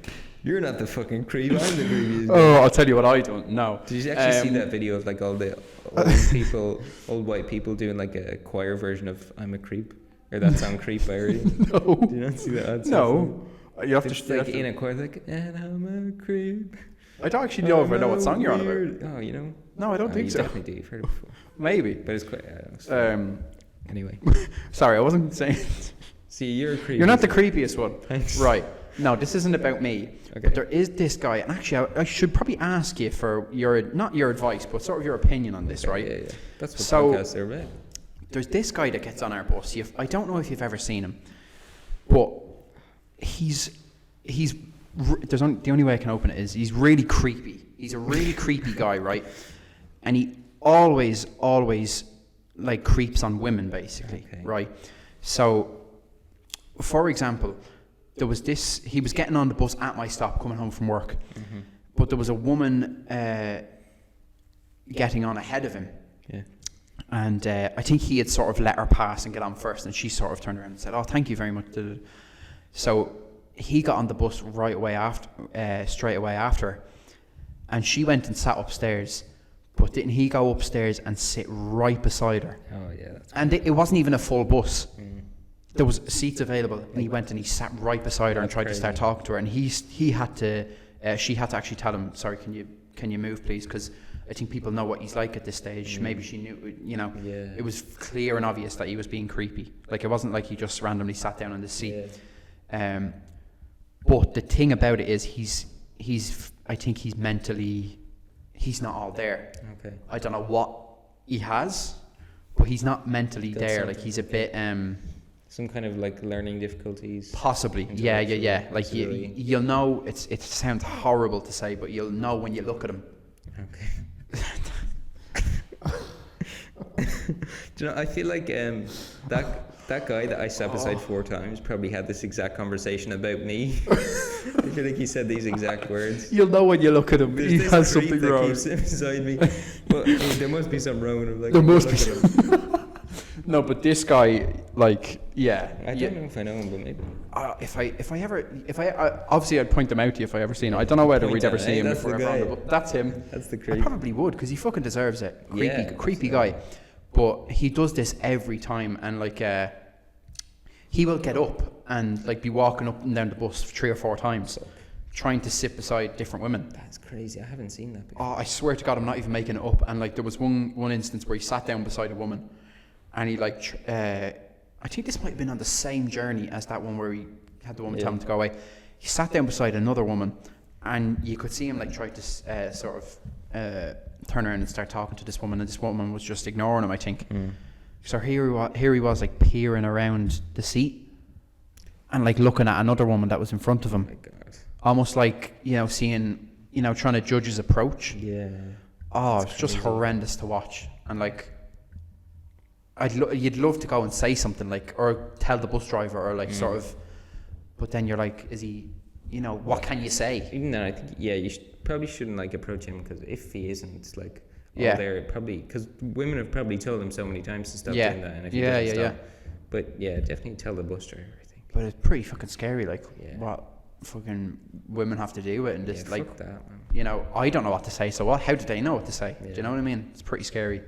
you're not the fucking creep. I'm the creepiest guy. Oh, I'll tell you what I don't know. Did you actually see that video of like all the old white people doing like a choir version of "I'm a Creep" or that song "Creep" by R.E.M.? No. Did you not see that? That's so No. You have funny. to... It's like in a choir, like, "And I'm a creep." I don't actually know if I know what song you're on about. Weird. Oh, you know? No, I don't think you so. Definitely do. You've heard it before. Maybe. But it's quite. Anyway, Sorry, I wasn't saying... see, you're a creep. You're not the creepiest one. Thanks. Right. No, this isn't about me. Okay. But there is this guy, and actually I should probably ask you for not your advice, but sort of your opinion on this, right? Yeah. That's what So- podcasts are about. There's this guy that gets on our bus. I don't know if you've ever seen him, but the only way I can open it is he's really creepy. He's a really creepy guy, right? And he always like creeps on women, basically, Okay. right? So, for example, there was this. He was getting on the bus at my stop, coming home from work, but there was a woman getting on ahead of him. Yeah. And I think he had sort of let her pass and get on first, and she sort of turned around and said, "Oh, thank you very much." So he got on the bus straight away after, and she went and sat upstairs. But didn't he go upstairs and sit right beside her? Oh yeah. That's And it wasn't even a full bus. There was seats available, and he went and he sat right beside her and That's tried crazy. to start talking to her. And she had to actually tell him, "Sorry, can you move, please?" Because I think people know what he's like at this stage. Maybe she knew, Yeah. It was clear and obvious that he was being creepy. Like, it wasn't like he just randomly sat down on the seat. Yeah. But the thing about it is I think he's mentally, he's not all there. Okay. I don't know what he has, but he's not mentally That's there. Like, something. he's a bit Some kind of like learning difficulties. possibly. Yeah. Intellectual Like disability. you'll know. It sounds horrible to say, but you'll know when you look at him. Okay. Do you know? I feel like that guy that I sat beside 4 times probably had this exact conversation about me. I feel like he said these exact words. You'll know when you look at him. There's He this has creep something that wrong. keeps him beside me. Well, there must be something wrong with him. Like, There must look be at him. No, but this guy, like, yeah. I don't know if I know him, but maybe. If I obviously I'd point them out to you if I ever seen him. I don't know whether Point we'd ever at, see hey, him that's if we're the ever on the guy. book. That's him. That's the I creep. probably would, because he fucking deserves it. Yeah, Creepy absolutely. guy. But he does this every time, and like he will get up and like be walking up and down the bus 3 or 4 times, trying to sit beside different women. That's crazy. I haven't seen that before. Oh, I swear to God, I'm not even making it up. And like there was one instance where he sat down beside a woman, and he like I think this might have been on the same journey as that one where he had the woman tell him to go away. He sat down beside another woman, and you could see him like try to sort of turn around and start talking to this woman, and this woman was just ignoring him, I think. So here he was like peering around the seat and like looking at another woman that was in front of him, Oh my God. almost like seeing trying to judge his approach. Yeah. Oh, That's it's just crazy. horrendous to watch. And like you'd love to go and say something, like, or tell the bus driver, or like sort of, but then you're like, is he, what can you say? Even then, I think you probably shouldn't like approach him, because if he isn't like all Yeah. there, probably because women have probably told him so many times to stop Yeah. doing that, and if he Yeah, doesn't yeah, stop, but yeah, definitely tell the bus driver. I think. But it's pretty fucking scary, like Yeah. what fucking women have to do it, and Yeah, just like fuck that, man. I don't know what to say. So how do they know what to say? Do Yeah. you know what I mean? It's pretty scary.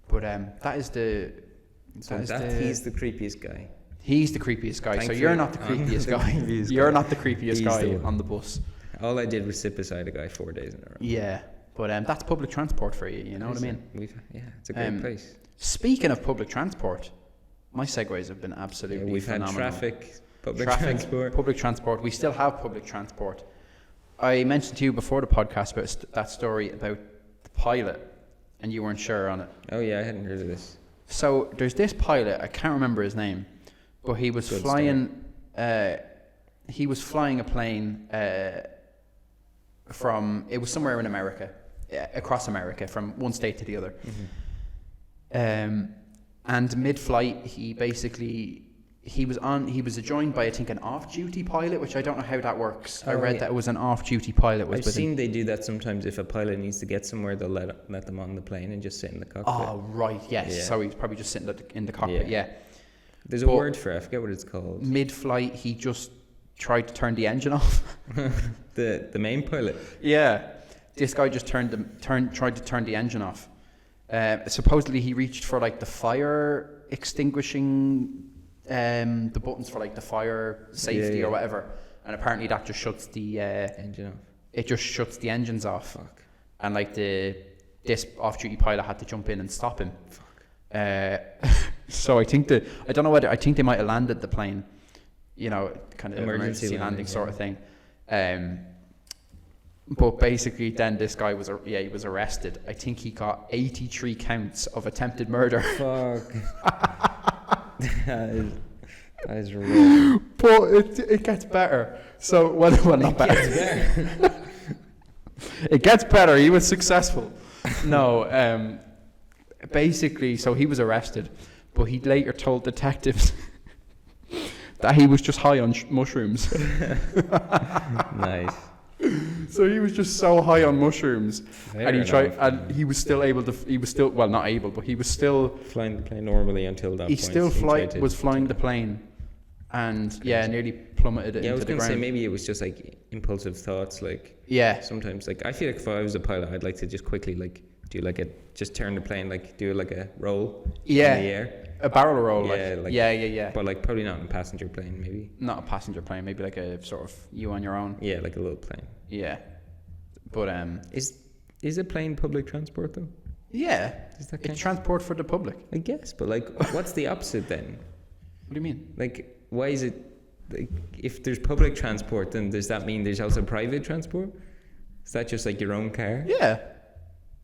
But that is the. So that is he's the creepiest guy. He's the creepiest guy. So Thankfully, you're not the I'm creepiest the guy. creepiest You're guy. not the creepiest He's guy the one. on the bus. All I did was sit beside a guy 4 days in a row. Yeah, but that's public transport for you. You know what I mean? It's a great place. Speaking of public transport, my segues have been Yeah, absolutely we've had phenomenal. traffic, transport. Public transport. We still have public transport. I mentioned to you before the podcast about that story about the pilot, and you weren't sure on it. Oh yeah, I hadn't heard of this. So there's this pilot. I can't remember his name, but he was Good flying. He was flying a plane from. It was somewhere in America, across America, from one state to the other. And mid-flight, he he was joined by, I think, an off-duty pilot, which I don't know how that works. I Oh, read yeah. that it was an off-duty pilot was I've with him. seen they do that sometimes. If a pilot needs to get somewhere, they'll let them on the plane and just sit in the cockpit. Oh, right, yes. Yeah. So he's probably just sitting in the cockpit, Yeah. yeah. There's a But- word for it. I forget what it's called. Mid-flight, he just tried to turn the engine off. The main pilot. Yeah. This guy just tried to turn the engine off. Supposedly he reached for like the fire extinguishing, the buttons for like the fire safety Yeah. or whatever, and apparently that just shuts the Engine off. it just shuts the engines off. Fuck. And like this off-duty pilot had to jump in and stop him. So I think I think they might have landed the plane, you know, kind of emergency landing sort of thing. But basically, then this guy was he was arrested. I think he got 83 counts of attempted murder. Fuck. that is real. But it gets better. So well not better. It gets better. He was successful. No, basically, so he was arrested, but he later told detectives that he was just high on mushrooms. Nice. So he was just so high on mushrooms, Fair and enough. and he was still able to. He was still not able, but he was still. Flying the plane normally until that He point. still tried to- was flying the plane, and nearly plummeted it Yeah, I was into the gonna say ground. maybe it was just like impulsive thoughts. Like Yeah, sometimes, like I feel like if I was a pilot, I'd like to just quickly like do like just turn the plane, like do like a roll Yeah. in the air, a barrel roll. Yeah, Like, like- yeah. but like probably not in a passenger plane, maybe. Not a passenger plane, maybe like a sort of you on your own. Yeah, like a little plane. Yeah, but Is a plane public transport though? yeah, Does that it's count? transport for the public. I guess, but like, what's the opposite then? What do you mean? Like, why is it? Like, if there's public transport, then does that mean there's also private transport? Is that just like your own car? Yeah,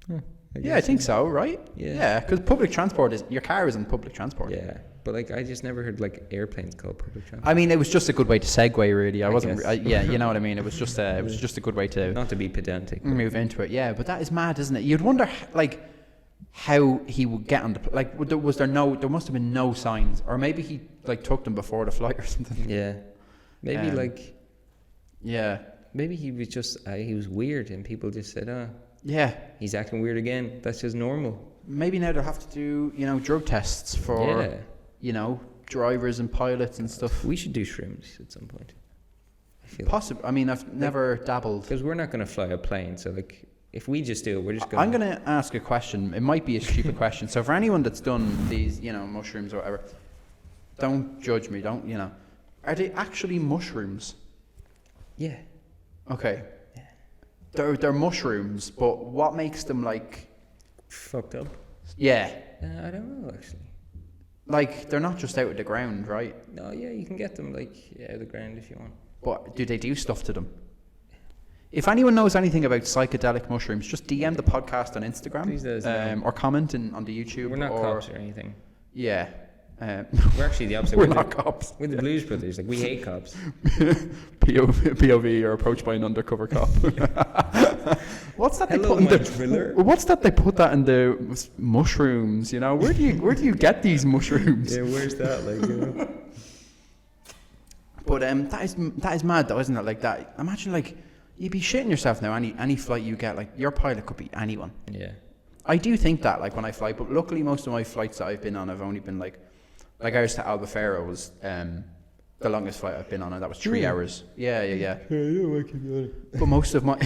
Huh, I guess think so, right? Yeah. Yeah, because public transport is your car isn't public transport. Yeah, but like I just never heard like airplanes called public transport. I mean, it was just a good way to segue, really. I wasn't. guess. Yeah, you know what I mean. It was just a good way to Not to be pedantic. but- move into it. Yeah, but that is mad, isn't it? You'd wonder, like, how he would get on the like. Was there no? There must have been no signs, or maybe he like took them before the flight or something. Yeah, maybe like Yeah, maybe he was just he was weird, and people just said, "Oh, yeah. he's acting weird again. That's just normal." Maybe now they'll have to do drug tests for Yeah, drivers and pilots and stuff. we should do shrooms at some point. I feel Possible. I mean, I've never dabbled. because we're not going to fly a plane, so like if we just do it, we're just going. I'm going to ask a question. It might be a stupid question. So for anyone that's done these, mushrooms or whatever, don't judge me. Don't, Are they actually mushrooms? Yeah. Okay. They're mushrooms, but what makes them like? Fucked up. Yeah, I don't know actually. like they're not just out of the ground, right? No, yeah, you can get them like out of the ground if you want. But do they do stuff to them? If anyone knows anything about psychedelic mushrooms, just DM the podcast on Instagram, Please let us know. or comment on the YouTube. We're not or, cops or anything. Yeah. We're actually the opposite. We're the- not cops. We're the Blues Brothers. Like we hate cops. POV, you're approached by an undercover cop. What's that Hello, they my put in driller. What's that they put that in the mushrooms? Where do you get these mushrooms? Yeah, where's that? Like, But that is mad though, isn't it? Like that. Imagine like you'd be shitting yourself now. Any flight you get, like your pilot could be anyone. yeah. I do think that like when I fly, but luckily most of my flights that I've been on, I've only been like I was to Albufeira was the longest flight I've been on, and that was 3 hours. Yeah. But most of my.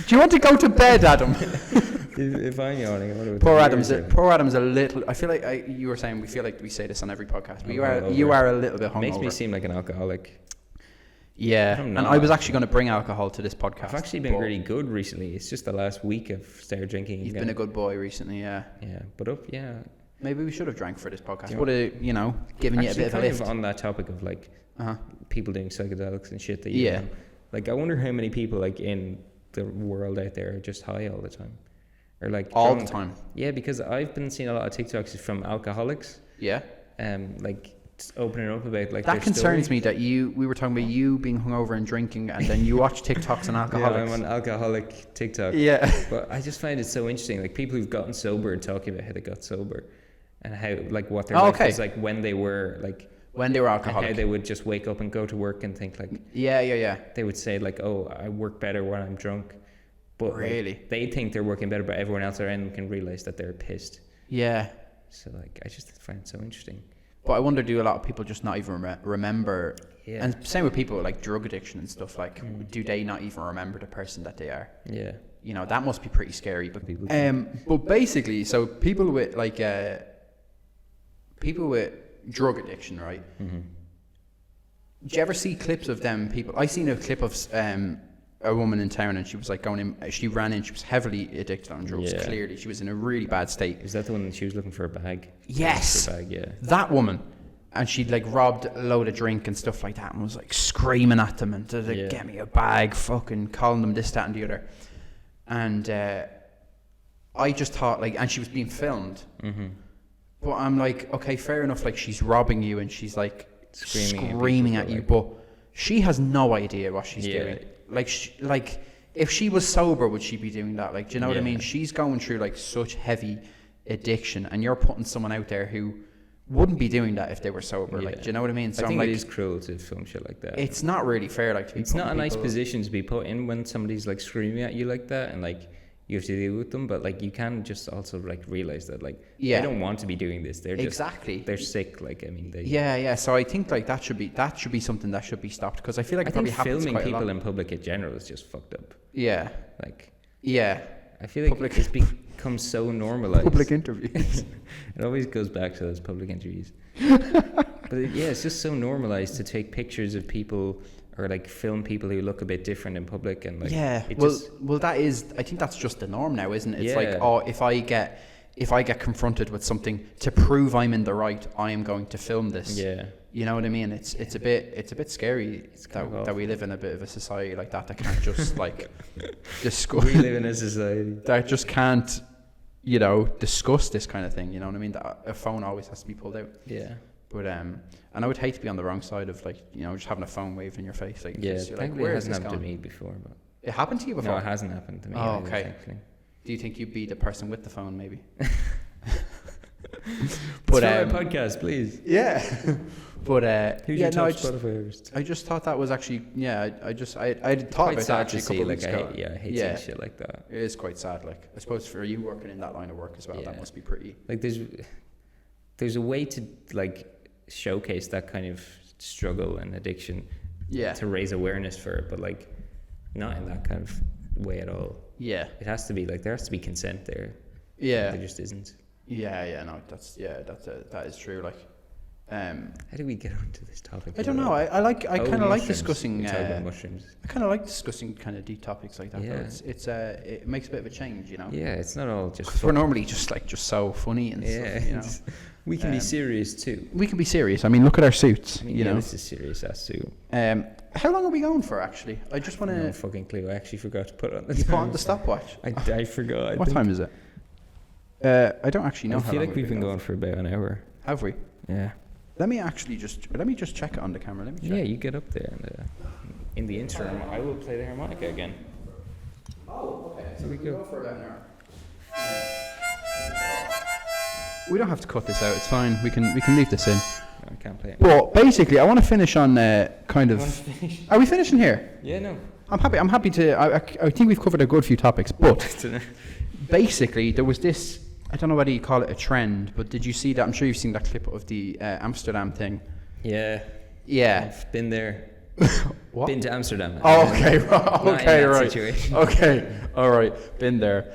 Do you want to go to bed, Adam? If I'm yawning, I wonder what Poor the Adam's. viewers are. Poor Adam's a little. I feel like you were saying we feel like we say this on every podcast, but you are a little bit hungover. Makes me seem like an alcoholic. Yeah, I'm and not. I was actually going to bring alcohol to this podcast. I've actually been but really good recently. It's just the last week I've started drinking You've again. been a good boy recently, yeah. Yeah, but yeah. Maybe we should have drank for this podcast. Do you Would have, given you a Actually, bit of a kind lift. of on that topic of like Uh-huh. people doing psychedelics and shit that Yeah. like I wonder how many people like in the world out there are just high all the time. Or like All the drunk. time. Yeah, because I've been seeing a lot of TikToks from alcoholics, Yeah. like just opening up about like That their concerns story. me that we were talking about you being hungover and drinking, and then you watch TikToks on Yeah, alcoholics. I'm on alcoholic TikTok. Yeah. But I just find it so interesting, like people who've gotten sober and talking about how they got sober, and how like what their Oh, life okay. was like when they were like, When they were and how alcoholic. they would just wake up and go to work and think like, Yeah. they would say like, oh, I work better when I'm drunk, but like, Really? they think they're working better, but everyone else around them can realize that they're pissed. Yeah. So like, I just find it so interesting. But I wonder, do a lot of people just not even remember? Yeah. And same with people with like drug addiction and stuff. Like, do they not even remember the person that they are? Yeah. You know, that must be pretty scary. But People but basically, so people with like people with drug addiction, right? Mm-hmm. Do you ever see clips of them people? I seen a clip of a woman in town, and she was like going in. She ran in. She was heavily addicted on drugs. Yeah. Clearly, she was in a really bad state. Is that the one that she was looking for a bag? Yes. For a bag, yeah. That woman, and she'd like robbed a load of drink and stuff like that, and was like screaming at them and like, Yeah. get me a bag, fucking calling them this, that, and the other. And I just thought like, and she was being filmed. Mm-hmm. But I'm like, okay, fair enough. Like, she's robbing you and she's like Screaming at at you, people, but she has no idea what she's Yeah. doing. Like if she was sober, would she be doing that? Like, do you know what I Yeah. mean? She's going through like such heavy addiction, and you're putting someone out there who wouldn't be doing that if they were sober. Like, Yeah. do you know what I mean? So I I'm think like, it is cruel to film shit like that. it's not really fair. Like, to be It's not a putting nice people- position to be put in when somebody's like screaming at you like that, and like you have to deal with them. But like you can just also like realize that like Yeah. they don't want to be doing this. They're just Exactly. they're sick. Like I mean, they. Yeah. So I think like that should be something that should be stopped, because I feel like I it probably think happens filming quite a people lot. in public in general is just fucked up. Yeah. Like Yeah. I feel like Public- it's become so normalized. Public interviews. It always goes back to those public interviews. But it's just so normalized to take pictures of people or like film people who look a bit different in public, and like Yeah, it well, just, that is. I think that's just the norm now, isn't it? It's like, Yeah. oh, if I get confronted with something to prove I'm in the right, I am going to film this. yeah, You know what I mean? It's a bit scary kind of that we live in a bit of a society like that can't just like discuss. we live in a society. That just can't, discuss this kind of thing. You know what I mean? That a phone always has to be pulled out. Yeah, But and I would hate to be on the wrong side of like, just having a phone waved in your face. Like, yeah. just, you're like, Thankfully, where it is hasn't this happened to going? me before, but It happened to you before? no, it hasn't happened to me. Oh, either, okay. thankfully. Do you think you'd be the person with the phone, maybe? But But a podcast, please. yeah. But Who's yeah, your no, top Spotify artist? I just thought that was actually I thought Quite about that sad actually to a see. couple of Like weeks I ago. hate Yeah. seeing shit like that. It is quite sad. Like, I suppose for you working in that line of work as well, Yeah. that must be pretty. Like there's a way to like showcase that kind of struggle and addiction Yeah. to raise awareness for it, but like not in that kind of way at all. Yeah. It has to be like there has to be consent there. Yeah. There just isn't. Yeah. No, that is true. Like, How do we get onto this topic? I don't know. I kind of like discussing. We talk about mushrooms. I kind of like discussing kind of deep topics like that. Though. Yeah. It makes a bit of a change, Yeah, it's not all just. 'Cause we're normally just so funny and Yeah, stuff. we can be Um, serious too. We can be serious. I mean, look at our suits. I mean, this is serious as too. How long are we going for? Actually, I just want No to. fucking clue. I actually forgot to put on the. You put on time. the stopwatch. I forgot. What time is it? I don't actually know. I how feel long like we've been going for about an hour. Have we? Yeah. Let me just check it on the camera. Let me check. Yeah, you get up there, and in the interim, I will play the harmonica again. Oh, okay. So we we go. go for about an hour. We don't have to cut this out. It's fine. We can leave this in. No, I can't play it. But basically, I want to finish on kind of. Are we finishing here? Yeah, no. I'm happy to. I think we've covered a good few topics, but basically there was this. I don't know whether you call it a trend, but did you see that? I'm sure you've seen that clip of the Amsterdam thing. Yeah. Yeah. I've been there. What? Been to Amsterdam. Oh, okay. Not in Okay, that right. situation. Okay, all right. Been there.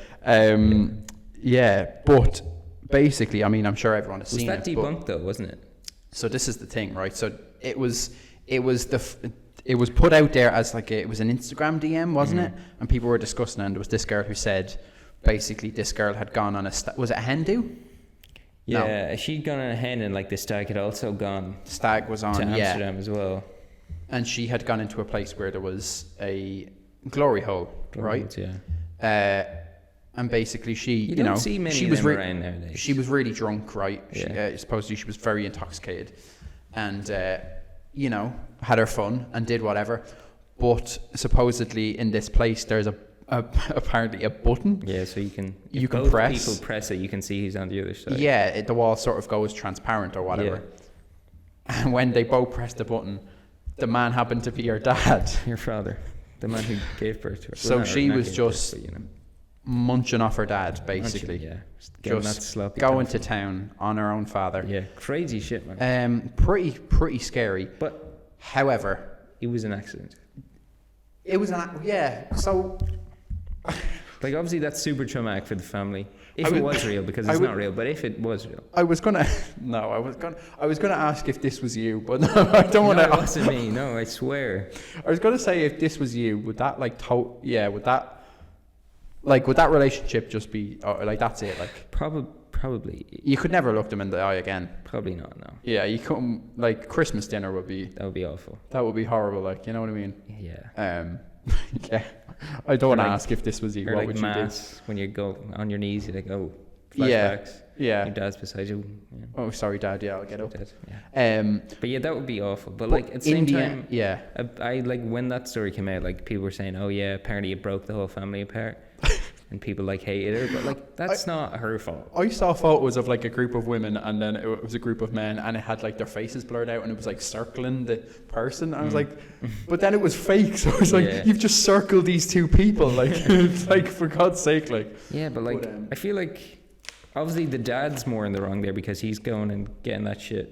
Yeah, but basically, I mean, I'm sure everyone has Was seen that it. but- debunked though, wasn't it? So this is the thing, right? So it was put out there as like it was an Instagram DM, wasn't it? And people were discussing it, and there was this girl who said basically this girl had gone on was it a hen do? No. Yeah, she'd gone on a hen, and like the stag had also gone Stag was on, to yeah. Amsterdam as well. And she had gone into a place where there was a glory hole, right? Yeah. And basically she, You don't see many she of was them around nowadays. She was really drunk, right? Yeah. Supposedly she was very intoxicated, and had her fun and did whatever. But supposedly in this place there's apparently a button. Yeah, so you can You can both press. people press it, you can see who's on the other side. Yeah, the wall sort of goes transparent or whatever. And when they both pressed the button, the man happened to be your dad, Your father, the man who gave birth to her. So not- she not was gave birth, just but, you know, munching off her dad, basically. yeah, getting that Just sloppy going time. to town on her own father. Yeah, crazy shit, man. Pretty scary. But However, it was an accident. it was so Like, obviously, that's super traumatic for the family. If I it would- was real, because I it's would- not real, but if it was real. I was gonna ask if this was you, but no, I don't want No, it to. wasn't me. No, I swear. I was gonna say if this was you, would that would that relationship just be like that's it? Like Probably. you could never look them in the eye again. Probably not, no. Yeah, you couldn't. Like Christmas dinner would be That would be awful. horrible. Like you know what I mean? Yeah. Yeah. I don't want to Or like- ask if this was you. Or What like would you mass, when you go on your knees, you're like, oh, Yeah. flashbacks. do? Yeah. Your dad's beside you. Yeah. Oh, sorry, Dad. Yeah, I'll get up. Dead. Yeah. But But yeah, that would be awful. But like at the in same the time, end, yeah. I like when that story came out, like people were saying, "Oh yeah, apparently it broke the whole family apart," and people like hated her. But like that's not her fault. I saw photos of like a group of women and then it was a group of men and it had like their faces blurred out and it was like circling the person. I was like, but then it was fake. So I was like, Yeah. you've just circled these two people. Like, it's like for God's sake, like. Yeah, but like But, I feel like obviously the dad's more in the wrong there because he's going and getting that shit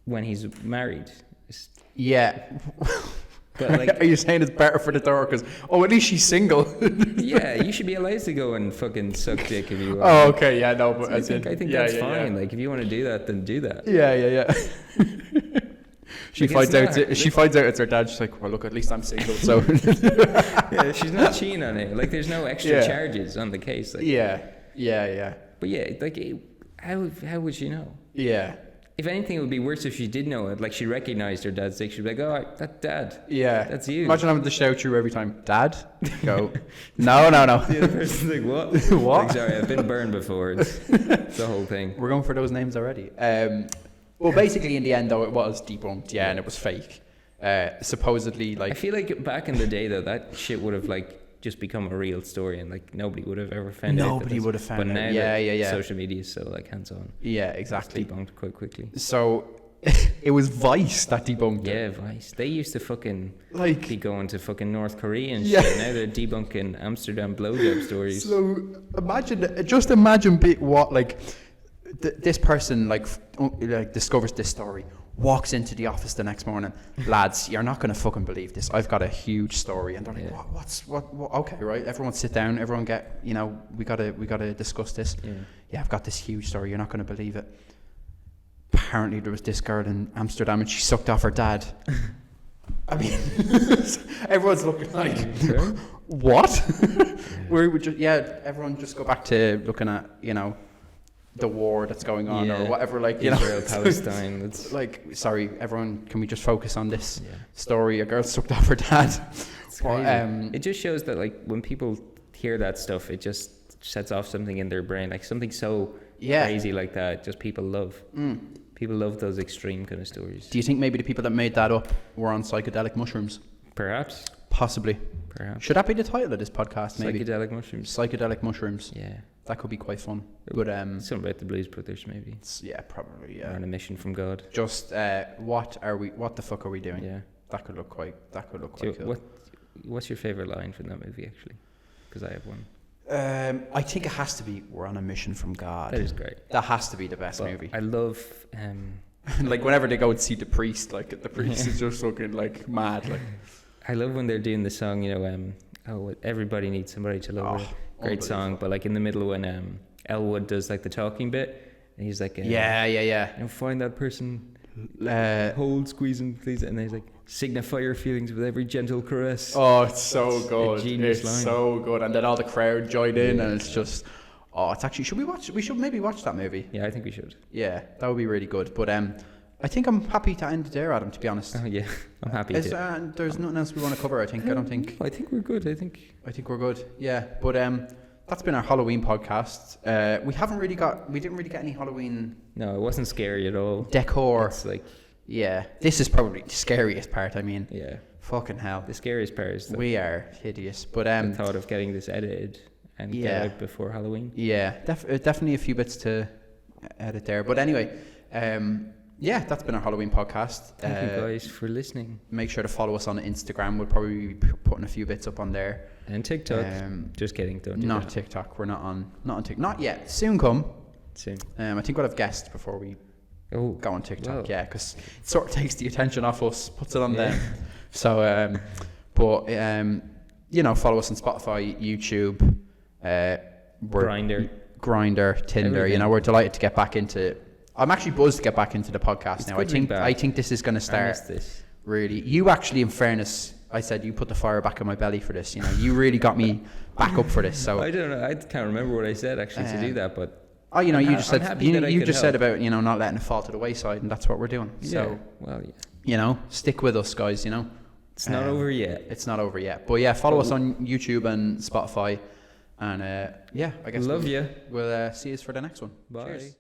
when he's married. It's- Yeah. But like, Are you saying it's better for the daughter because, at least she's single? yeah, you should be allowed to go and fucking suck dick if you want. Oh, okay. Yeah, no, but I think yeah, that's yeah, fine. Yeah. Like if you want to do that, then do that. Yeah. She Like, finds it's out. not- She finds out it's her dad. She's like, "Well, look, at least I'm single." So, Yeah, she's not cheating on it. Like there's no extra Yeah. charges on the case. Like, yeah. But yeah, like how would she know? Yeah. If anything, it would be worse if she did know it. Like she recognized her dad's dick. She'd be like, "Oh, that dad." Yeah. That's you. Imagine having to shout through every time, Dad. Go. No. The other person's like, "What?" What? Like, sorry, I've been burned before. It's the whole thing. We're going for those names already. Well, basically, in the end, though, it was debunked. Yeah, and it was fake. Supposedly, I like. feel like back in the day, though, that shit would have like just become a real story, and like nobody would have ever found out. that Nobody that's- would have found But out. now Yeah, that yeah. social media is so like hands-on. Yeah, It's exactly. debunked quite quickly. So, it was Vice that debunked it. Yeah, Vice. They used to fucking Like. be going to fucking North Korea and Yeah. shit. Now they're debunking Amsterdam blowjob stories. So imagine what like this person like discovers this story, walks into the office the next morning, lads, you're not gonna fucking believe this. I've got a huge story, and they're like, Yeah. what? Okay, right. Everyone sit down. Everyone get. We gotta discuss this. Yeah. Yeah, I've got this huge story. You're not gonna believe it. Apparently, there was this girl in Amsterdam, and she sucked off her dad. I mean, everyone's looking like, Okay. what? We would just, everyone just go back to looking at, the war that's going on or Yeah. whatever, like, Israel, Palestine. That's like, sorry, everyone, can we just focus on this yeah. story? A girl sucked off her dad. It's But, crazy. It just shows that like when people hear that stuff, it just sets off something in their brain, like something so yeah. crazy like that. Just people love. Mm. People love those extreme kind of stories. Do you think maybe the people that made that up were on psychedelic mushrooms? Perhaps. Possibly. Perhaps. Should that be the title of this podcast? Maybe Psychedelic mushrooms. psychedelic mushrooms. Yeah. That could be quite fun. But Something about the Blues Brothers, maybe. probably Or on a mission from God. Just what the fuck are we doing? Yeah. That could look quite Do you- cool. What's your favorite line from that movie, actually? Because I have one. I think it has to be "We're on a mission from God." That is great. That has to be the best But movie. I love. Like whenever they go and see the priest, like the priest is just fucking like mad. Like I love when they're doing the song. Everybody needs somebody to love. Great song, but like in the middle when Elwood does like the talking bit, and he's like, yeah. find that person, Uh, hold, squeeze him, please, and then he's like, signify your feelings with every gentle caress. oh, it's so It's a good. genius It's line. so good, and then all the crowd join in, Yeah. and it's just, it's actually. We should maybe watch that movie. Yeah, I think we should. Yeah, that would be really good. But I think I'm happy to end it there, Adam. To be honest. Oh yeah, I'm happy to. There's nothing else we want to cover. I don't think. I think we're good. I think. I think we're good. Yeah, but that's been our Halloween podcast. We didn't really get any Halloween No, it wasn't scary at all. decor. It's like, Yeah, this is probably the scariest part. I mean, yeah, Fucking hell. The scariest part is We are hideous. But the thought of getting this edited and Yeah. get out before Halloween. yeah, definitely a few bits to edit there. But anyway, yeah, that's been our Halloween podcast. Thank you guys for listening. Make sure to follow us on Instagram. We'll probably be putting a few bits up on there. And TikTok. Just kidding, don't do Not that. TikTok. We're not on TikTok. Not yet. Soon come. Soon. I think we'll have guests before we Oh, go on TikTok. Wow. Yeah, because it sort of takes the attention off us, puts it on Yeah. them. So, you know, follow us on Spotify, YouTube, Grindr. Tinder. You Everything. know, we're delighted to get back into. I'm actually buzzed to get back into the podcast It's now. good to be back. I think this is going to I start missed this. really. You actually, in fairness, I said you put the fire back in my belly for this. You know, you really got me back up for this. So, I don't know. I can't remember what I said actually to do Um, that, but oh, you know, you I'm just said happy that I you could just said help. about not letting it fall to the wayside, and that's what we're doing. yeah. So, Well, yeah. you know, stick with us, guys. You know. It's not over yet. It's not over yet. But yeah, follow us on YouTube and Spotify. And yeah, I guess Love you. we'll see you for the next one. Bye. Cheers.